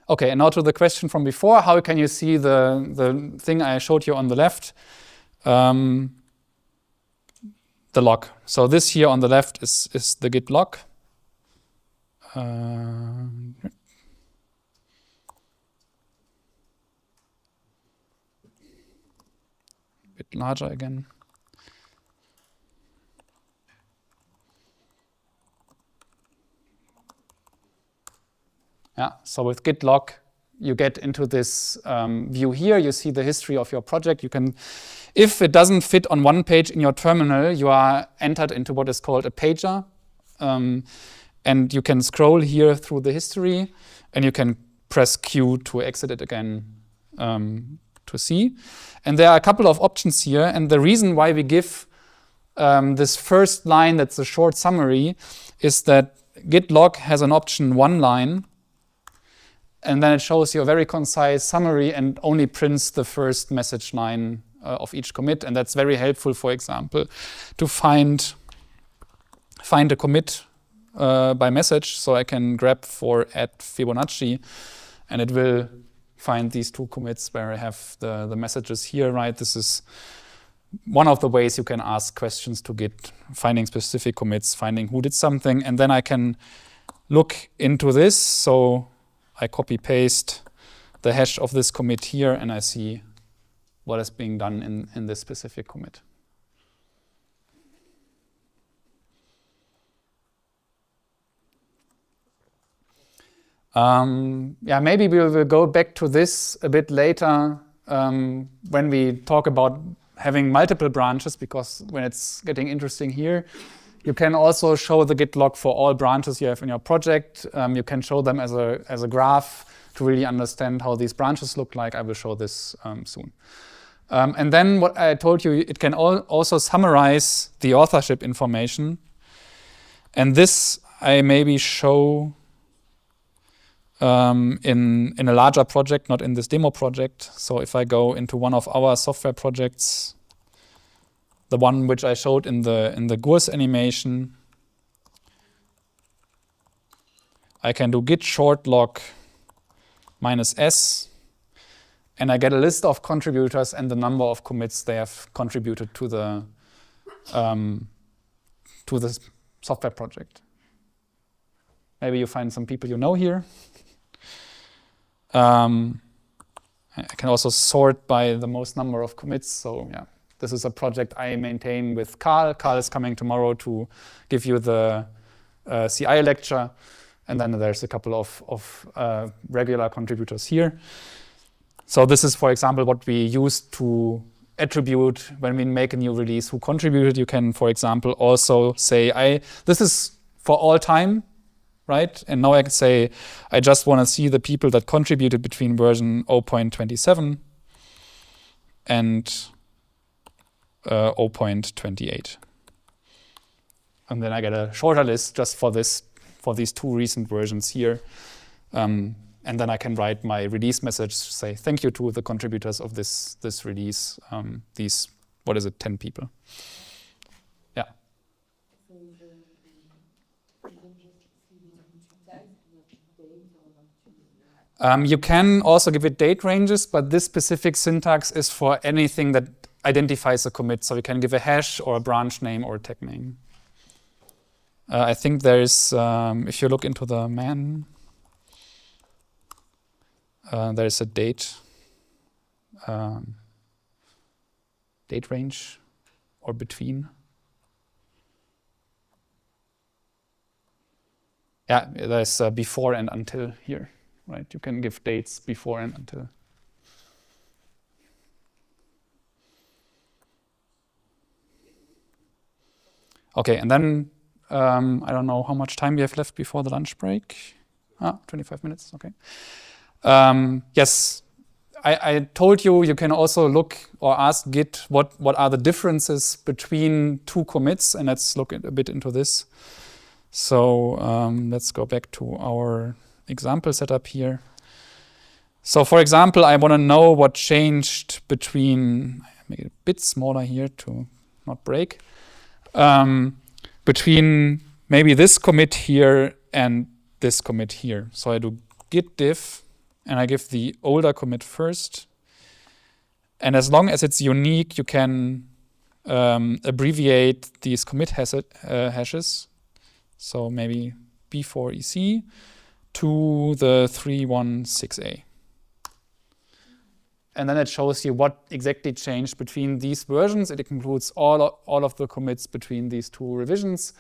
Okay, and now to the question from before, how can you see the thing I showed you on the left? The log. So this here on the left is the git log. Bit larger again. Yeah, so with git log, you get into this view here. You see the history of your project. You can, if it doesn't fit on one page in your terminal, you are entered into what is called a pager. And you can scroll here through the history, and you can press Q to exit it again to see. And there are a couple of options here. And the reason why we give this first line, that's a short summary, is that git log has an option 1 line, and then it shows you a very concise summary and only prints the first message line of each commit. And that's very helpful, for example, to find a commit by message. So I can grab for @Fibonacci, and it will find these 2 commits where I have the messages here, right? This is one of the ways you can ask questions to Git, finding specific commits, finding who did something, and then I can look into this. So I copy paste the hash of this commit here, and I see what is being done in this specific commit. Yeah, maybe we will go back to this a bit later when we talk about having multiple branches, because when it's getting interesting here, you can also show the git log for all branches you have in your project. You can show them as a graph to really understand how these branches look like. I will show this soon. And then what I told you, it can also summarize the authorship information. And this I maybe show in a larger project, not in this demo project. So if I go into one of our software projects, the one which I showed in the Gurs animation, I can do git short log -s, and I get a list of contributors and the number of commits they have contributed to the software project. Maybe you find some people you know here. I can also sort by the most number of commits. So yeah, this is a project I maintain with Carl. Carl is coming tomorrow to give you the CI lecture. And then there's a couple of regular contributors here. So this is, for example, what we use to attribute when we make a new release who contributed. You can, for example, also say, this is for all time, right? And now I can say, I just want to see the people that contributed between version 0.27 and 0.28. And then I get a shorter list just for these 2 recent versions here. And then I can write my release message, say thank you to the contributors of this release, these, 10 people. Yeah. You can also give it date ranges, but this specific syntax is for anything that identifies a commit. So you can give a hash or a branch name or a tag name. I think there is, if you look into the man, there is a date range or between. Yeah, there's before and until here, right? You can give dates before and until. Okay, and then I don't know how much time we have left before the lunch break. 25 minutes, okay. Yes, I told you can also look or ask Git what are the differences between 2 commits, and let's look a bit into this. So let's go back to our example setup here. So for example, I want to know what changed between, make it a bit smaller here to not break, between maybe this commit here and this commit here. So I do git diff, and I give the older commit first. And as long as it's unique, you can abbreviate these commit hashes. So maybe B4EC to the 316A. And then it shows you what exactly changed between these versions. It includes all of the commits between these 2 revisions.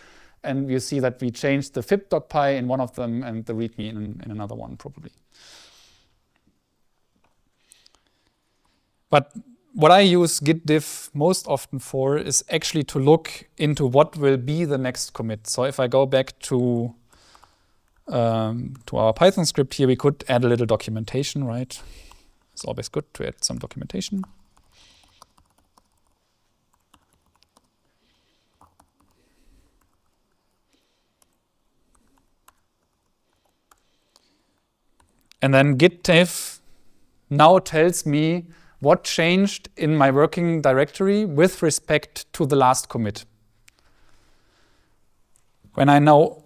And you see that we changed the fib.py in one of them and the readme in another one, probably. But what I use git diff most often for is actually to look into what will be the next commit. So if I go back to to our Python script here, we could add a little documentation, right? It's always good to add some documentation. And then git diff now tells me what changed in my working directory with respect to the last commit. When I now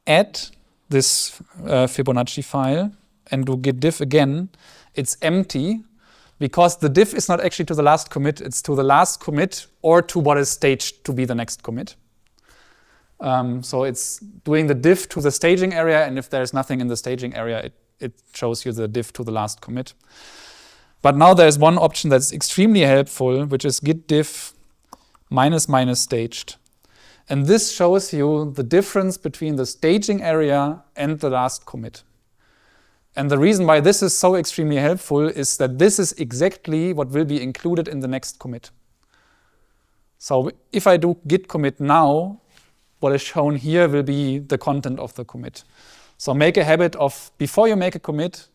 add this Fibonacci file and do git diff again, it's empty because the diff is not actually to the last commit, it's to the last commit or to what is staged to be the next commit. So it's doing the diff to the staging area, and if there's nothing in the staging area, it shows you the diff to the last commit. But now there's one option that's extremely helpful, which is git diff -- staged. And this shows you the difference between the staging area and the last commit. And the reason why this is so extremely helpful is that this is exactly what will be included in the next commit. So if I do git commit now, what is shown here will be the content of the commit. So make a habit of, before you make a commit,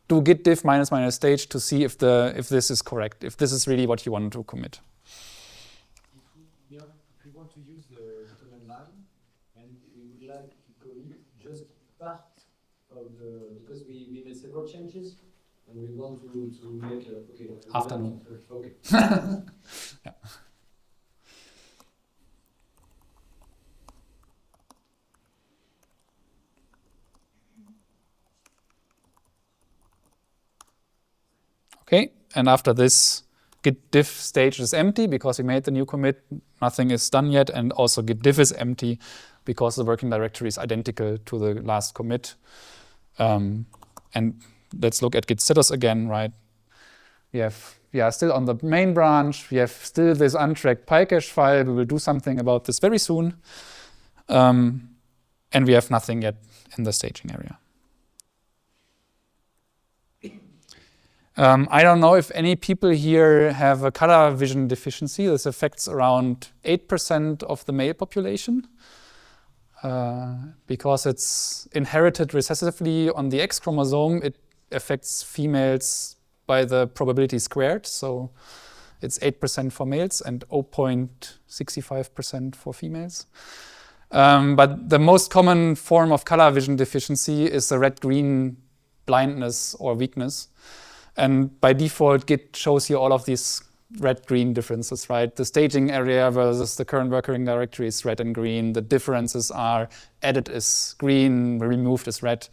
do git diff -- stage to see if this is correct, if this is really what you want to commit. If we want to use the command line and we would like to commit just part of the, because we made several changes and we want to make a Afternoon. Okay. Yeah. Okay, and after this, git diff stage is empty because we made the new commit, nothing is done yet, and also git diff is empty because the working directory is identical to the last commit. And let's look at git status again, right? We are still on the main branch, we have still this untracked PyCache file, we will do something about this very soon. And we have nothing yet in the staging area. I don't know if any people here have a color vision deficiency. This affects around 8% of the male population because it's inherited recessively on the X chromosome. It affects females by the probability squared. So it's 8% for males and 0.65% for females. But the most common form of color vision deficiency is the red-green blindness or weakness. And by default, Git shows you all of these red-green differences, right? The staging area versus the current working directory is red and green. The differences are added is green, removed is red.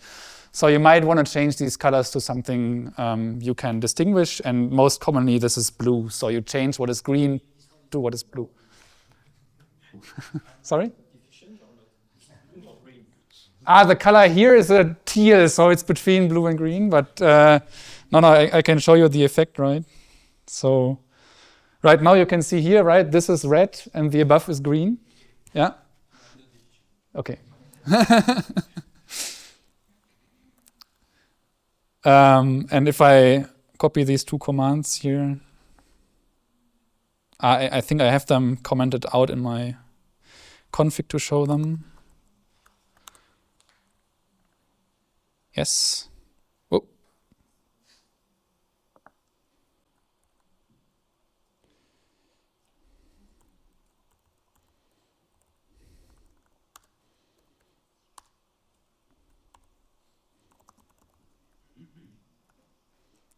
So you might want to change these colors to something you can distinguish. And most commonly, this is blue. So you change what is green to what is blue. Sorry? The color here is a teal, so it's between blue and green. But I can show you the effect, right? So right now you can see here, right? This is red and the above is green. Yeah? Okay. And if I copy these two commands here, I think I have them commented out in my config to show them. Yes. Whoa.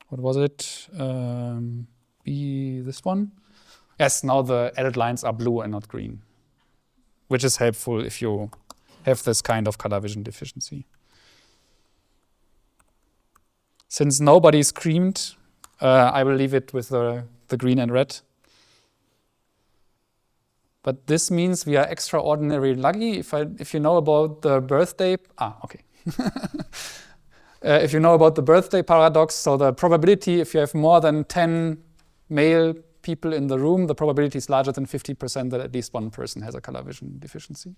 What was it? Be this one? Yes, now the edit lines are blue and not green, which is helpful if you have this kind of color vision deficiency. Since nobody screamed, I will leave it with the green and red. But this means we are extraordinarily lucky. If you know about the birthday, okay. If you know about the birthday paradox, so the probability, if you have more than 10 male people in the room, the probability is larger than 50% that at least one person has a color vision deficiency.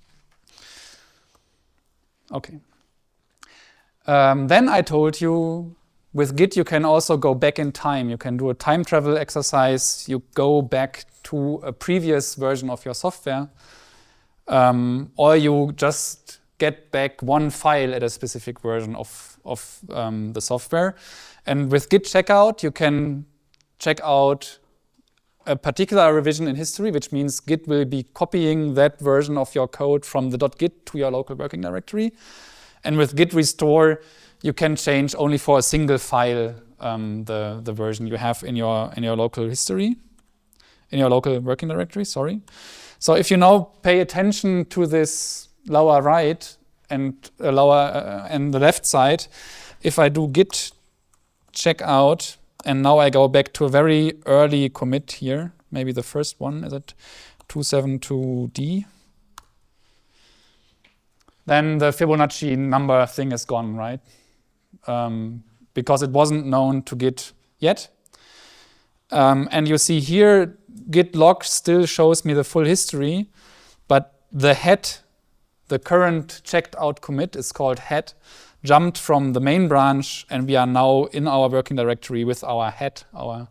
Okay. Then I told you, with Git, you can also go back in time. You can do a time travel exercise. You go back to a previous version of your software, or you just get back one file at a specific version of the software. And with git checkout, you can check out a particular revision in history, which means Git will be copying that version of your code from the .git to your local working directory. And with git restore, you can change only for a single file the version you have in your local history, in your local working directory, sorry. So if you now pay attention to this lower right and and the left side, if I do git checkout, and now I go back to a very early commit here, maybe the first one, is it 272D? Then the Fibonacci number thing is gone, right? Because it wasn't known to Git yet. And you see here, git log still shows me the full history, but the head, the current checked out commit is called head, jumped from the main branch, and we are now in our working directory with our head, our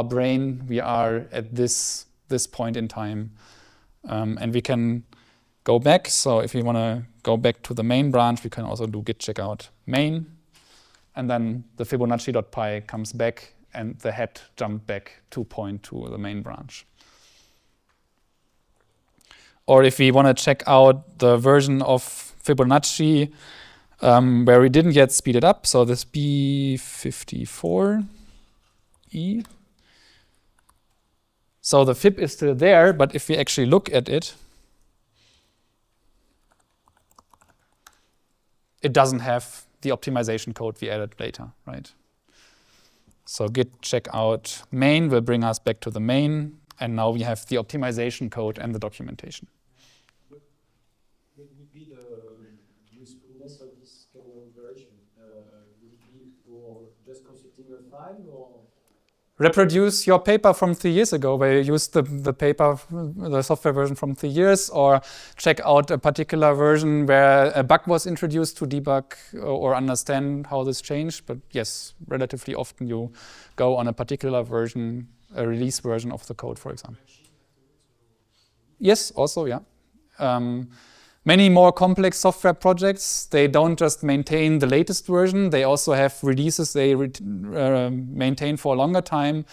brain. We are at this point in time. And we can go back. So if we want to go back to the main branch, we can also do git checkout main. And then the Fibonacci.py comes back, and the head jumped back 2 point to the main branch. Or if we want to check out the version of Fibonacci where we didn't yet speed it up, so this B54E. So the fib is still there, but if we actually look at it, it doesn't have the optimization code we added later, right? So git checkout main will bring us back to the main, and now we have the optimization code and the documentation. What would be the usefulness of this kind of version? Would it be for just consulting a file, or? Reproduce your paper from 3 years ago, where you used the paper, the software version from 3 years, or check out a particular version where a bug was introduced to debug or understand how this changed. But yes, relatively often you go on a particular version, a release version of the code, for example. Yes, also, yeah. Many more complex software projects, they don't just maintain the latest version, they also have releases they maintain for a longer time.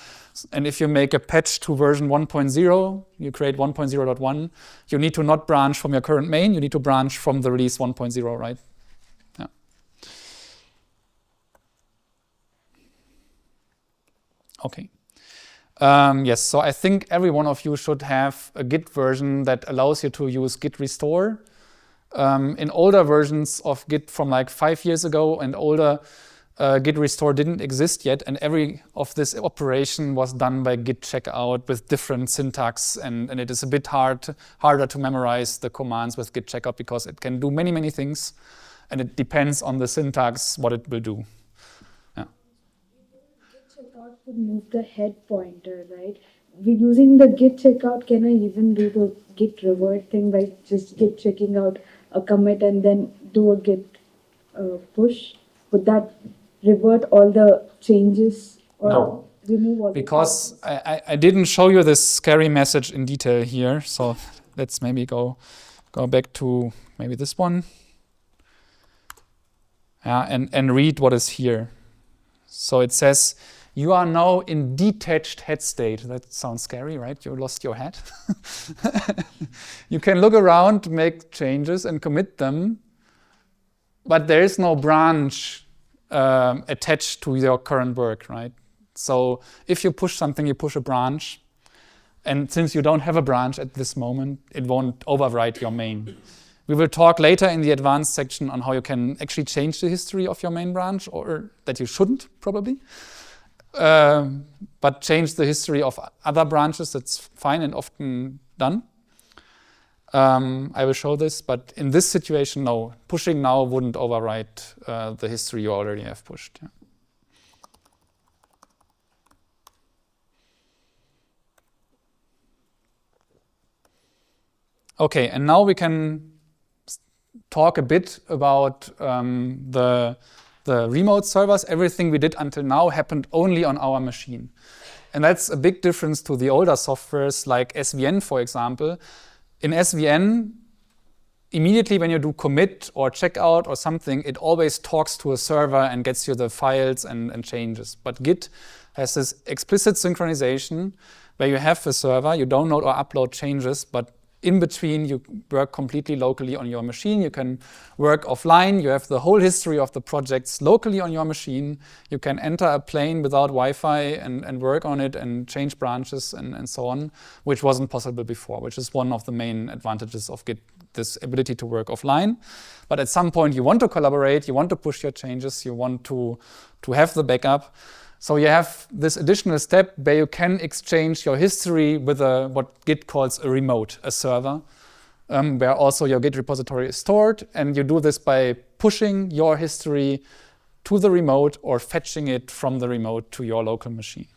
And if you make a patch to version 1.0, you create 1.0.1, you need to not branch from your current main, you need to branch from the release 1.0, right? Yeah. Okay. Yes, so I think every one of you should have a Git version that allows you to use git restore. In older versions of Git from like 5 years ago and older, git restore didn't exist yet, and every of this operation was done by git checkout with different syntax, and it is a bit harder to memorize the commands with git checkout because it can do many, many things, and it depends on the syntax what it will do. Yeah. Git checkout could move the head pointer, right? Using the git checkout, can I even do the git revert thing by just git checking out a commit and then do a git push? Would that revert all the changes or No. remove all Because I didn't show you this scary message in detail here, so let's maybe go back to maybe this one. Yeah, and read what is here. So it says, you are now in detached head state. That sounds scary, right? You lost your head. You can look around, make changes, and commit them, but there is no branch attached to your current work, right? So if you push something, you push a branch, and since you don't have a branch at this moment, it won't overwrite your main. We will talk later in the advanced section on how you can actually change the history of your main branch, or that you shouldn't, probably. But change the history of other branches, that's fine and often done. I will show this, but in this situation, no. Pushing now wouldn't overwrite the history you already have pushed. Yeah. Okay, and now we can talk a bit about the remote servers. Everything we did until now happened only on our machine. And that's a big difference to the older softwares like SVN, for example. In SVN, immediately when you do commit or checkout or something, it always talks to a server and gets you the files and changes. But Git has this explicit synchronization where you have the server, you download or upload changes, but in between you work completely locally on your machine. You can work offline. You have the whole history of the projects locally on your machine. You can enter a plane without Wi-Fi and work on it and change branches and so on, which wasn't possible before, which is one of the main advantages of Git, this ability to work offline. But at some point you want to collaborate, you want to push your changes, you want to have the backup. So you have this additional step where you can exchange your history with what Git calls a remote, a server, where also your Git repository is stored. And you do this by pushing your history to the remote or fetching it from the remote to your local machine.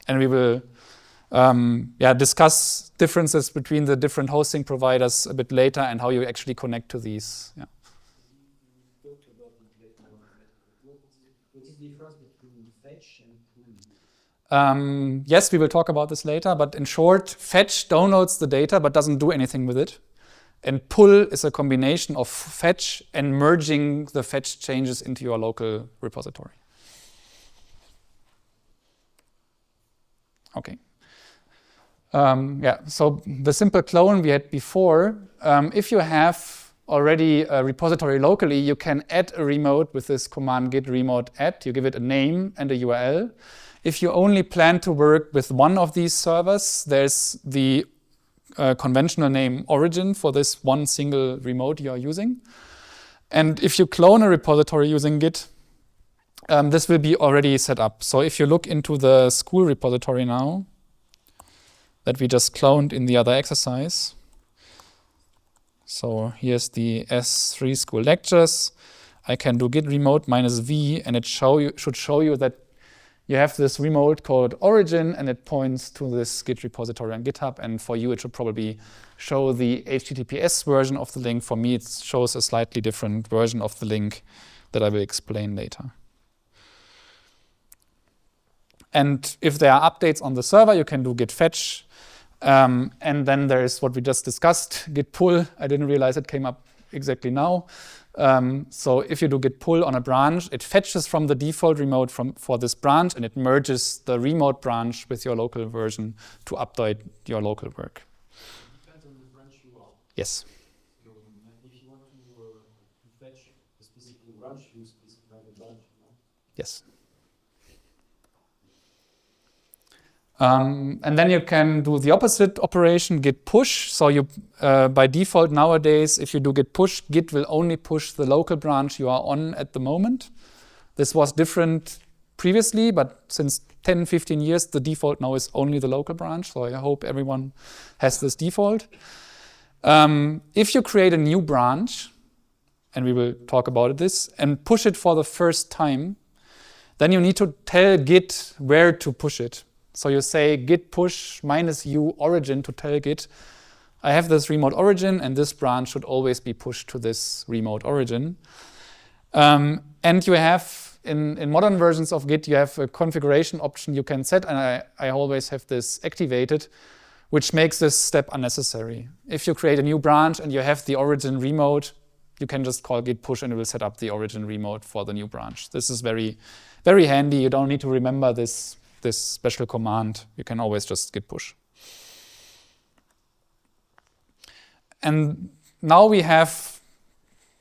And we will discuss differences between the different hosting providers a bit later and how you actually connect to these. Yeah. What is the difference between fetch and pull? Yes, we will talk about this later, but in short, fetch downloads the data but doesn't do anything with it. And pull is a combination of fetch and merging the fetch changes into your local repository. Okay. So the simple clone we had before, if you have already a repository locally, you can add a remote with this command git remote add. You give it a name and a URL. If you only plan to work with one of these servers, there's the conventional name origin for this one single remote you are using. And if you clone a repository using Git, this will be already set up. So if you look into the school repository now, that we just cloned in the other exercise. So here's the S3 school lectures. I can do git remote -v, and it should show you that you have this remote called origin, and it points to this Git repository on GitHub. And for you, it should probably show the HTTPS version of the link. For me, it shows a slightly different version of the link that I will explain later. And if there are updates on the server, you can do git fetch. And then there is what we just discussed, git pull. I didn't realize it came up exactly now. So if you do git pull on a branch, it fetches from the default remote for this branch, and it merges the remote branch with your local version to update your local work. It depends on the branch you are. Yes. So if you want to fetch a specific branch, you specify the branch. Yes. And then you can do the opposite operation, git push. So you, by default nowadays, if you do git push, Git will only push the local branch you are on at the moment. This was different previously, but since 10, 15 years, the default now is only the local branch. So I hope everyone has this default. If you create a new branch, and we will talk about this, and push it for the first time, then you need to tell Git where to push it. So you say git push -u origin to tell Git, I have this remote origin, and this branch should always be pushed to this remote origin. And you have, in modern versions of Git, you have a configuration option you can set, and I always have this activated, which makes this step unnecessary. If you create a new branch and you have the origin remote, you can just call git push and it will set up the origin remote for the new branch. This is very, very handy. You don't need to remember this special command. You can always just git push. And now we have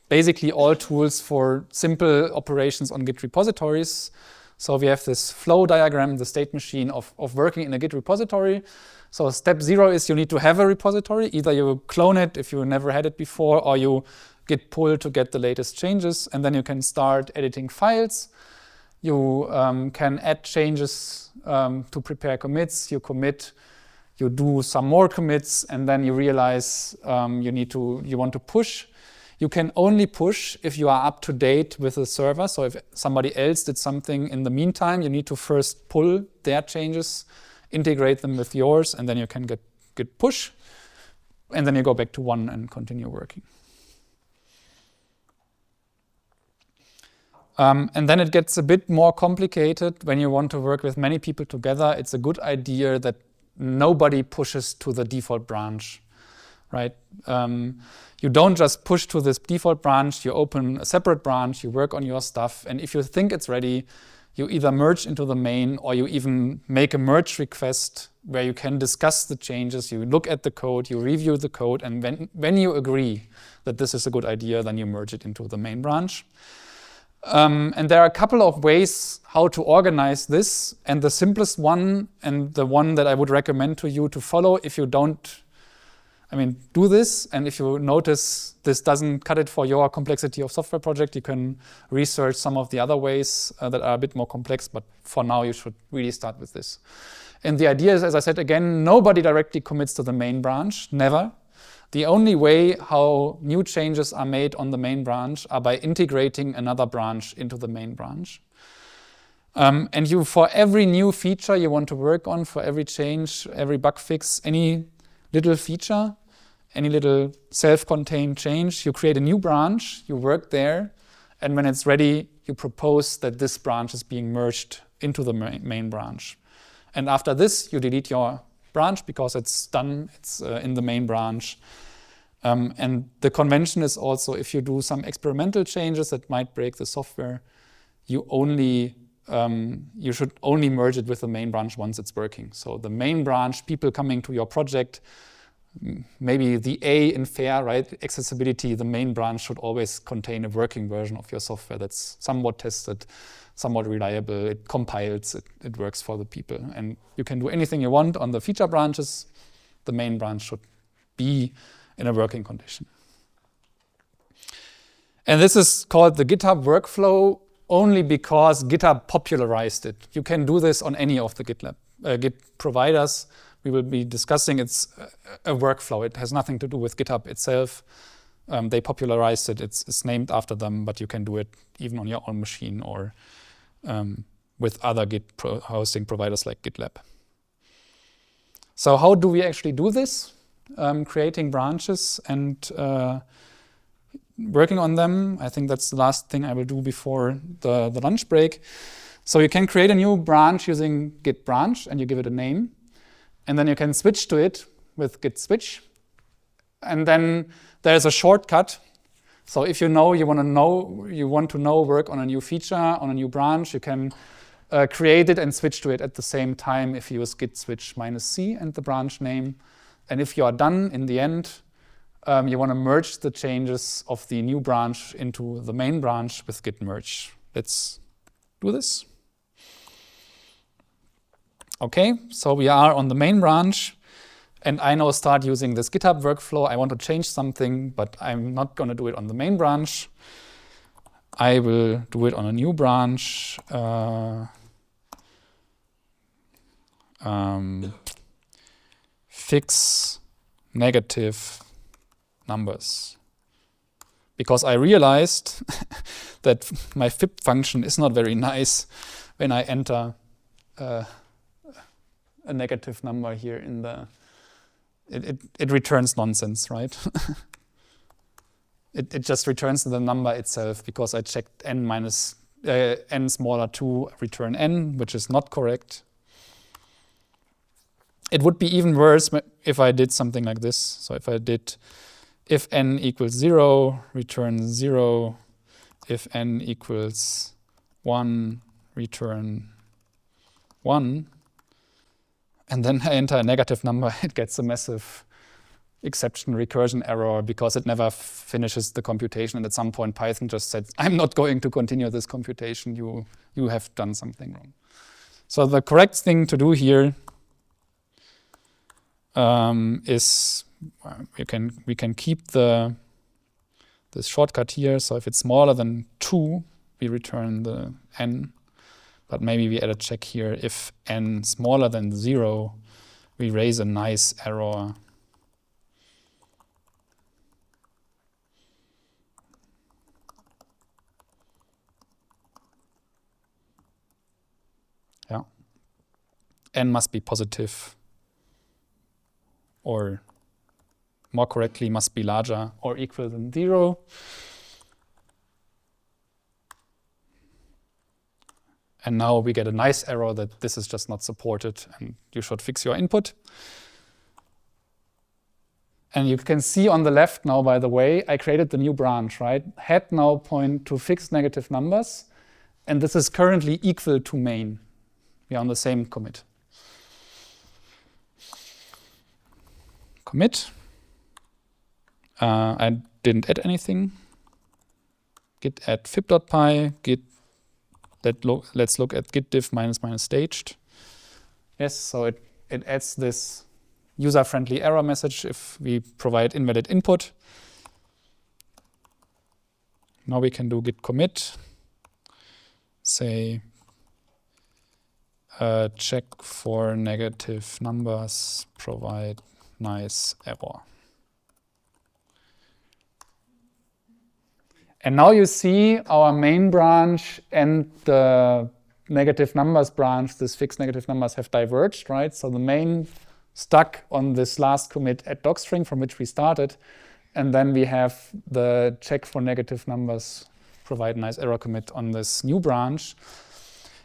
basically all tools for simple operations on Git repositories. So we have this flow diagram, the state machine of working in a Git repository. So step 0 is you need to have a repository. Either you clone it if you never had it before, or you git pull to get the latest changes, and then you can start editing files. You can add changes to prepare commits. You commit, you do some more commits, and then you realize you want to push. You can only push if you are up to date with the server. So if somebody else did something in the meantime, you need to first pull their changes, integrate them with yours, and then you can git push. And then you go back to 1 and continue working. And then it gets a bit more complicated when you want to work with many people together. It's a good idea that nobody pushes to the default branch, right? You don't just push to this default branch, you open a separate branch, you work on your stuff, and if you think it's ready, you either merge into the main or you even make a merge request where you can discuss the changes, you look at the code, you review the code, and when you agree that this is a good idea, then you merge it into the main branch. And there are a couple of ways how to organize this, and the simplest one, and the one that I would recommend to you to follow if you don't, do this, and if you notice this doesn't cut it for your complexity of software project, you can research some of the other ways that are a bit more complex, but for now you should really start with this. And the idea is, as I said again, nobody directly commits to the main branch, never. The only way how new changes are made on the main branch are by integrating another branch into the main branch. And you, for every new feature you want to work on, for every change, every bug fix, any little feature, any little self-contained change, you create a new branch, you work there, and when it's ready, you propose that this branch is being merged into the main branch. And after this, you delete your branch because it's done, it's in the main branch. And the convention is also, if you do some experimental changes that might break the software, you should only merge it with the main branch once it's working. So the main branch, people coming to your project, maybe the A in FAIR, right? Accessibility, the main branch should always contain a working version of your software that's somewhat tested, somewhat reliable, it compiles, it works for the people. And you can do anything you want on the feature branches. The main branch should be in a working condition. And this is called the GitHub workflow only because GitHub popularized it. You can do this on any of the Git providers. We will be discussing it's a workflow. It has nothing to do with GitHub itself. They popularized it. It's named after them, but you can do it even on your own machine or with other Git hosting providers like GitLab. So how do we actually do this? Creating branches and working on them. I think that's the last thing I will do before the lunch break. So you can create a new branch using git branch and you give it a name. And then you can switch to it with git switch. And then there's a shortcut. So if you want to work on a new feature, on a new branch, you can create it and switch to it at the same time if you use git switch -c and the branch name. And if you are done in the end, you want to merge the changes of the new branch into the main branch with git merge. Let's do this. Okay, so we are on the main branch, and I now start using this GitHub workflow. I want to change something, but I'm not going to do it on the main branch. I will do it on a new branch. Fix negative numbers. Because I realized that my fib function is not very nice when I enter a negative number here in the, it returns nonsense, right? it just returns the number itself because I checked n smaller 2 return n, which is not correct. It would be even worse if I did something like this. So if I did if n equals 0, return 0. If n equals 1, return 1. And then I enter a negative number, it gets a massive exception recursion error because it never finishes the computation. And at some point, Python just said, I'm not going to continue this computation. You have done something wrong. So the correct thing to do here is we can keep this shortcut here. So if it's smaller than 2, we return the n. But maybe we add a check here. If n smaller than 0, we raise a nice error. Yeah. N must be positive, or more correctly, must be larger or equal than 0. And now we get a nice error that this is just not supported and you should fix your input. And you can see on the left now, by the way, I created the new branch, right? Head now point to fixed negative numbers. And this is currently equal to main. We are on the same commit. Commit. I didn't add anything. Git add fib.py. Git. Let's look at git diff -- staged. Yes, so it adds this user-friendly error message if we provide invalid input. Now we can do git commit. Say check for negative numbers, provide nice error. And now you see our main branch and the negative numbers branch, this fixed negative numbers, have diverged, right? So the main stuck on this last commit at docstring from which we started. And then we have the check for negative numbers, provide nice error commit on this new branch.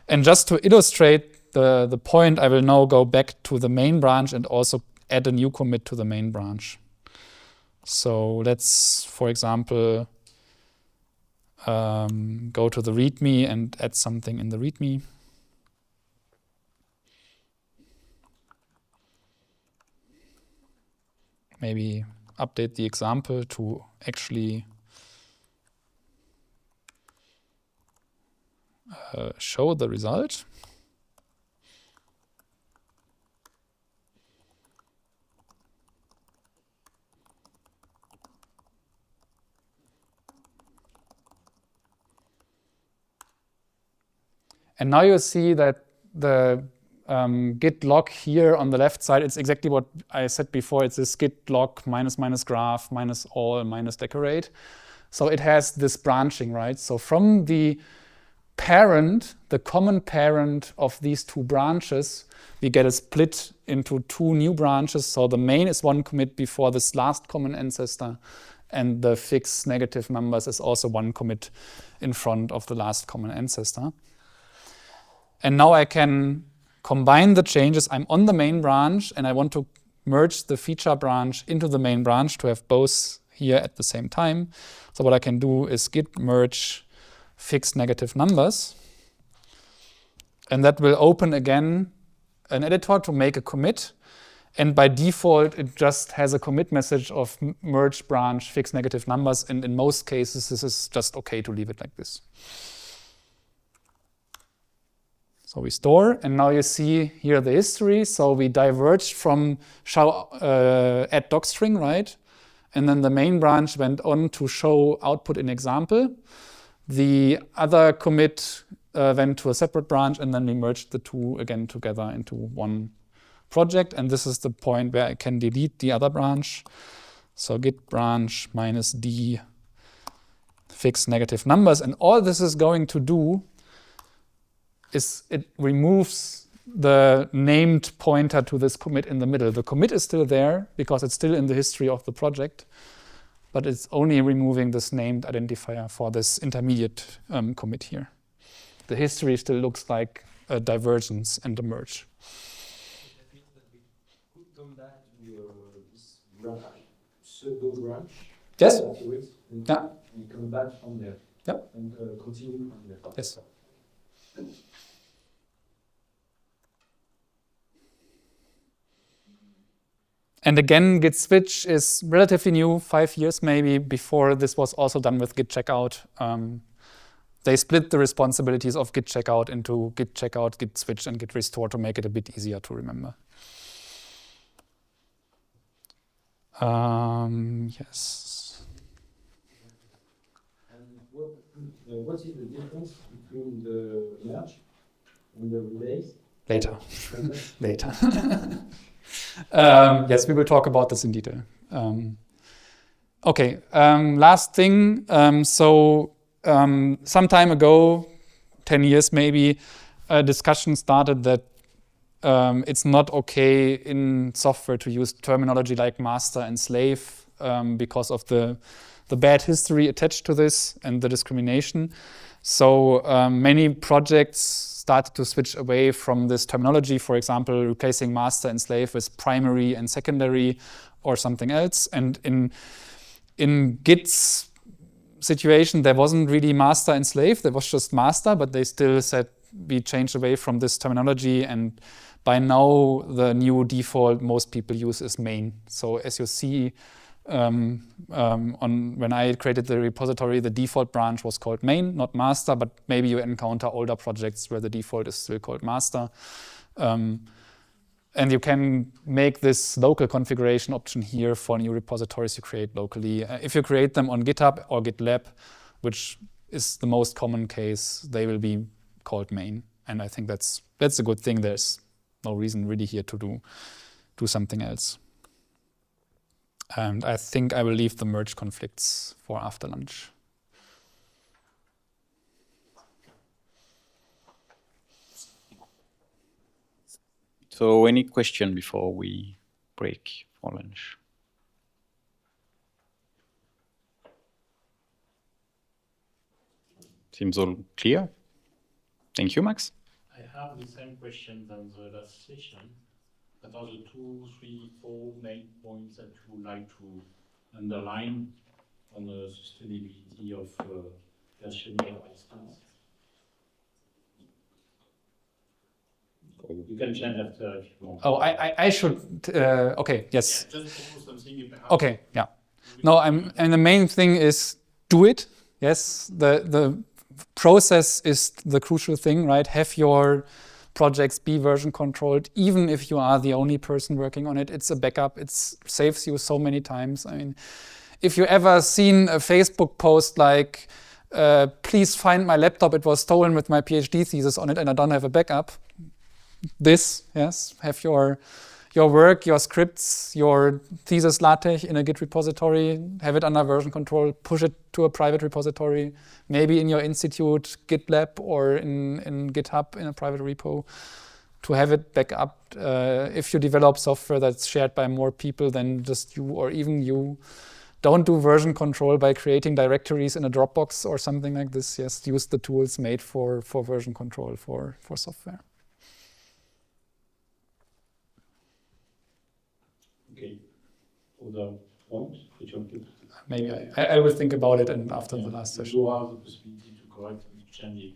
And just to illustrate the point, I will now go back to the main branch and also add a new commit to the main branch. So let's, for example, go to the README and add something in the README. Maybe update the example to actually show the result. And now you see that the git log here on the left side, it's exactly what I said before. It's this git log -- graph - all - decorate. So it has this branching, right? So from the parent, the common parent of these two branches, we get a split into two new branches. So the main is one commit before this last common ancestor, and the fixed negative numbers is also one commit in front of the last common ancestor. And now I can combine the changes. I'm on the main branch, and I want to merge the feature branch into the main branch to have both here at the same time. So what I can do is git merge fixed negative numbers. And that will open again an editor to make a commit. And by default, it just has a commit message of merge branch fixed negative numbers. And in most cases, this is just OK to leave it like this. So we store, and now you see here the history. So we diverged from show add docstring, right? And then the main branch went on to show output in example. The other commit went to a separate branch, and then we merged the two again together into one project. And this is the point where I can delete the other branch. So git branch -d fixed negative numbers. And all this is going to do is it removes the named pointer to this commit in the middle. The commit is still there because it's still in the history of the project, but it's only removing this named identifier for this intermediate commit here. The history still looks like a divergence and a merge. That means that we could come back to this branch, pseudo branch. Yes? Afterwards, and Yeah. we come back from there. Yep. And continue from there. Yes. And again, git switch is relatively new, 5 years maybe. Before this was also done with git checkout. They split the responsibilities of git checkout into git checkout, git switch, and git restore to make it a bit easier to remember. Yes. And what is the difference between the merge and the release? Later. Later. Yes, we will talk about this in detail. Okay, last thing. Some time ago, 10 years maybe, a discussion started that it's not okay in software to use terminology like master and slave because of the bad history attached to this and the discrimination. So many projects started to switch away from this terminology, for example, replacing master and slave with primary and secondary, or something else. And in Git's situation, there wasn't really master and slave. There was just master, but they still said we changed away from this terminology. And by now, the new default most people use is main. So as you see, when I created the repository, the default branch was called main, not master, but maybe you encounter older projects where the default is still called master. And you can make this local configuration option here for new repositories you create locally. If you create them on GitHub or GitLab, which is the most common case, they will be called main. And I think that's a good thing. There's no reason really here to do something else. And I think I will leave the merge conflicts for after lunch. So any question before we break for lunch? Seems all clear. Thank you, Max. I have the same question than the last session. What are the 2, 3, 4 main points that you would like to underline on the sustainability of versioning of instance? You can change after if you want. Oh, I should. Okay. Yes. Yeah, just propose something. Okay. Yeah. No. And the main thing is do it. Yes. The process is the crucial thing, right? Have your projects be version controlled, even if you are the only person working on it. It's a backup. It saves you so many times. I mean, if you ever seen a Facebook post like, please find my laptop, it was stolen with my PhD thesis on it and I don't have a backup. This, yes, have your work, your scripts, your thesis LaTeX in a Git repository, have it under version control, push it to a private repository, maybe in your institute, GitLab, or in GitHub in a private repo, to have it back up. If you develop software that's shared by more people than just you or even you, don't do version control by creating directories in a Dropbox or something like this. Yes, use the tools made for version control for software. Okay. Other points which you want Maybe I will think about it and after the last session. You have the possibility to correct and change it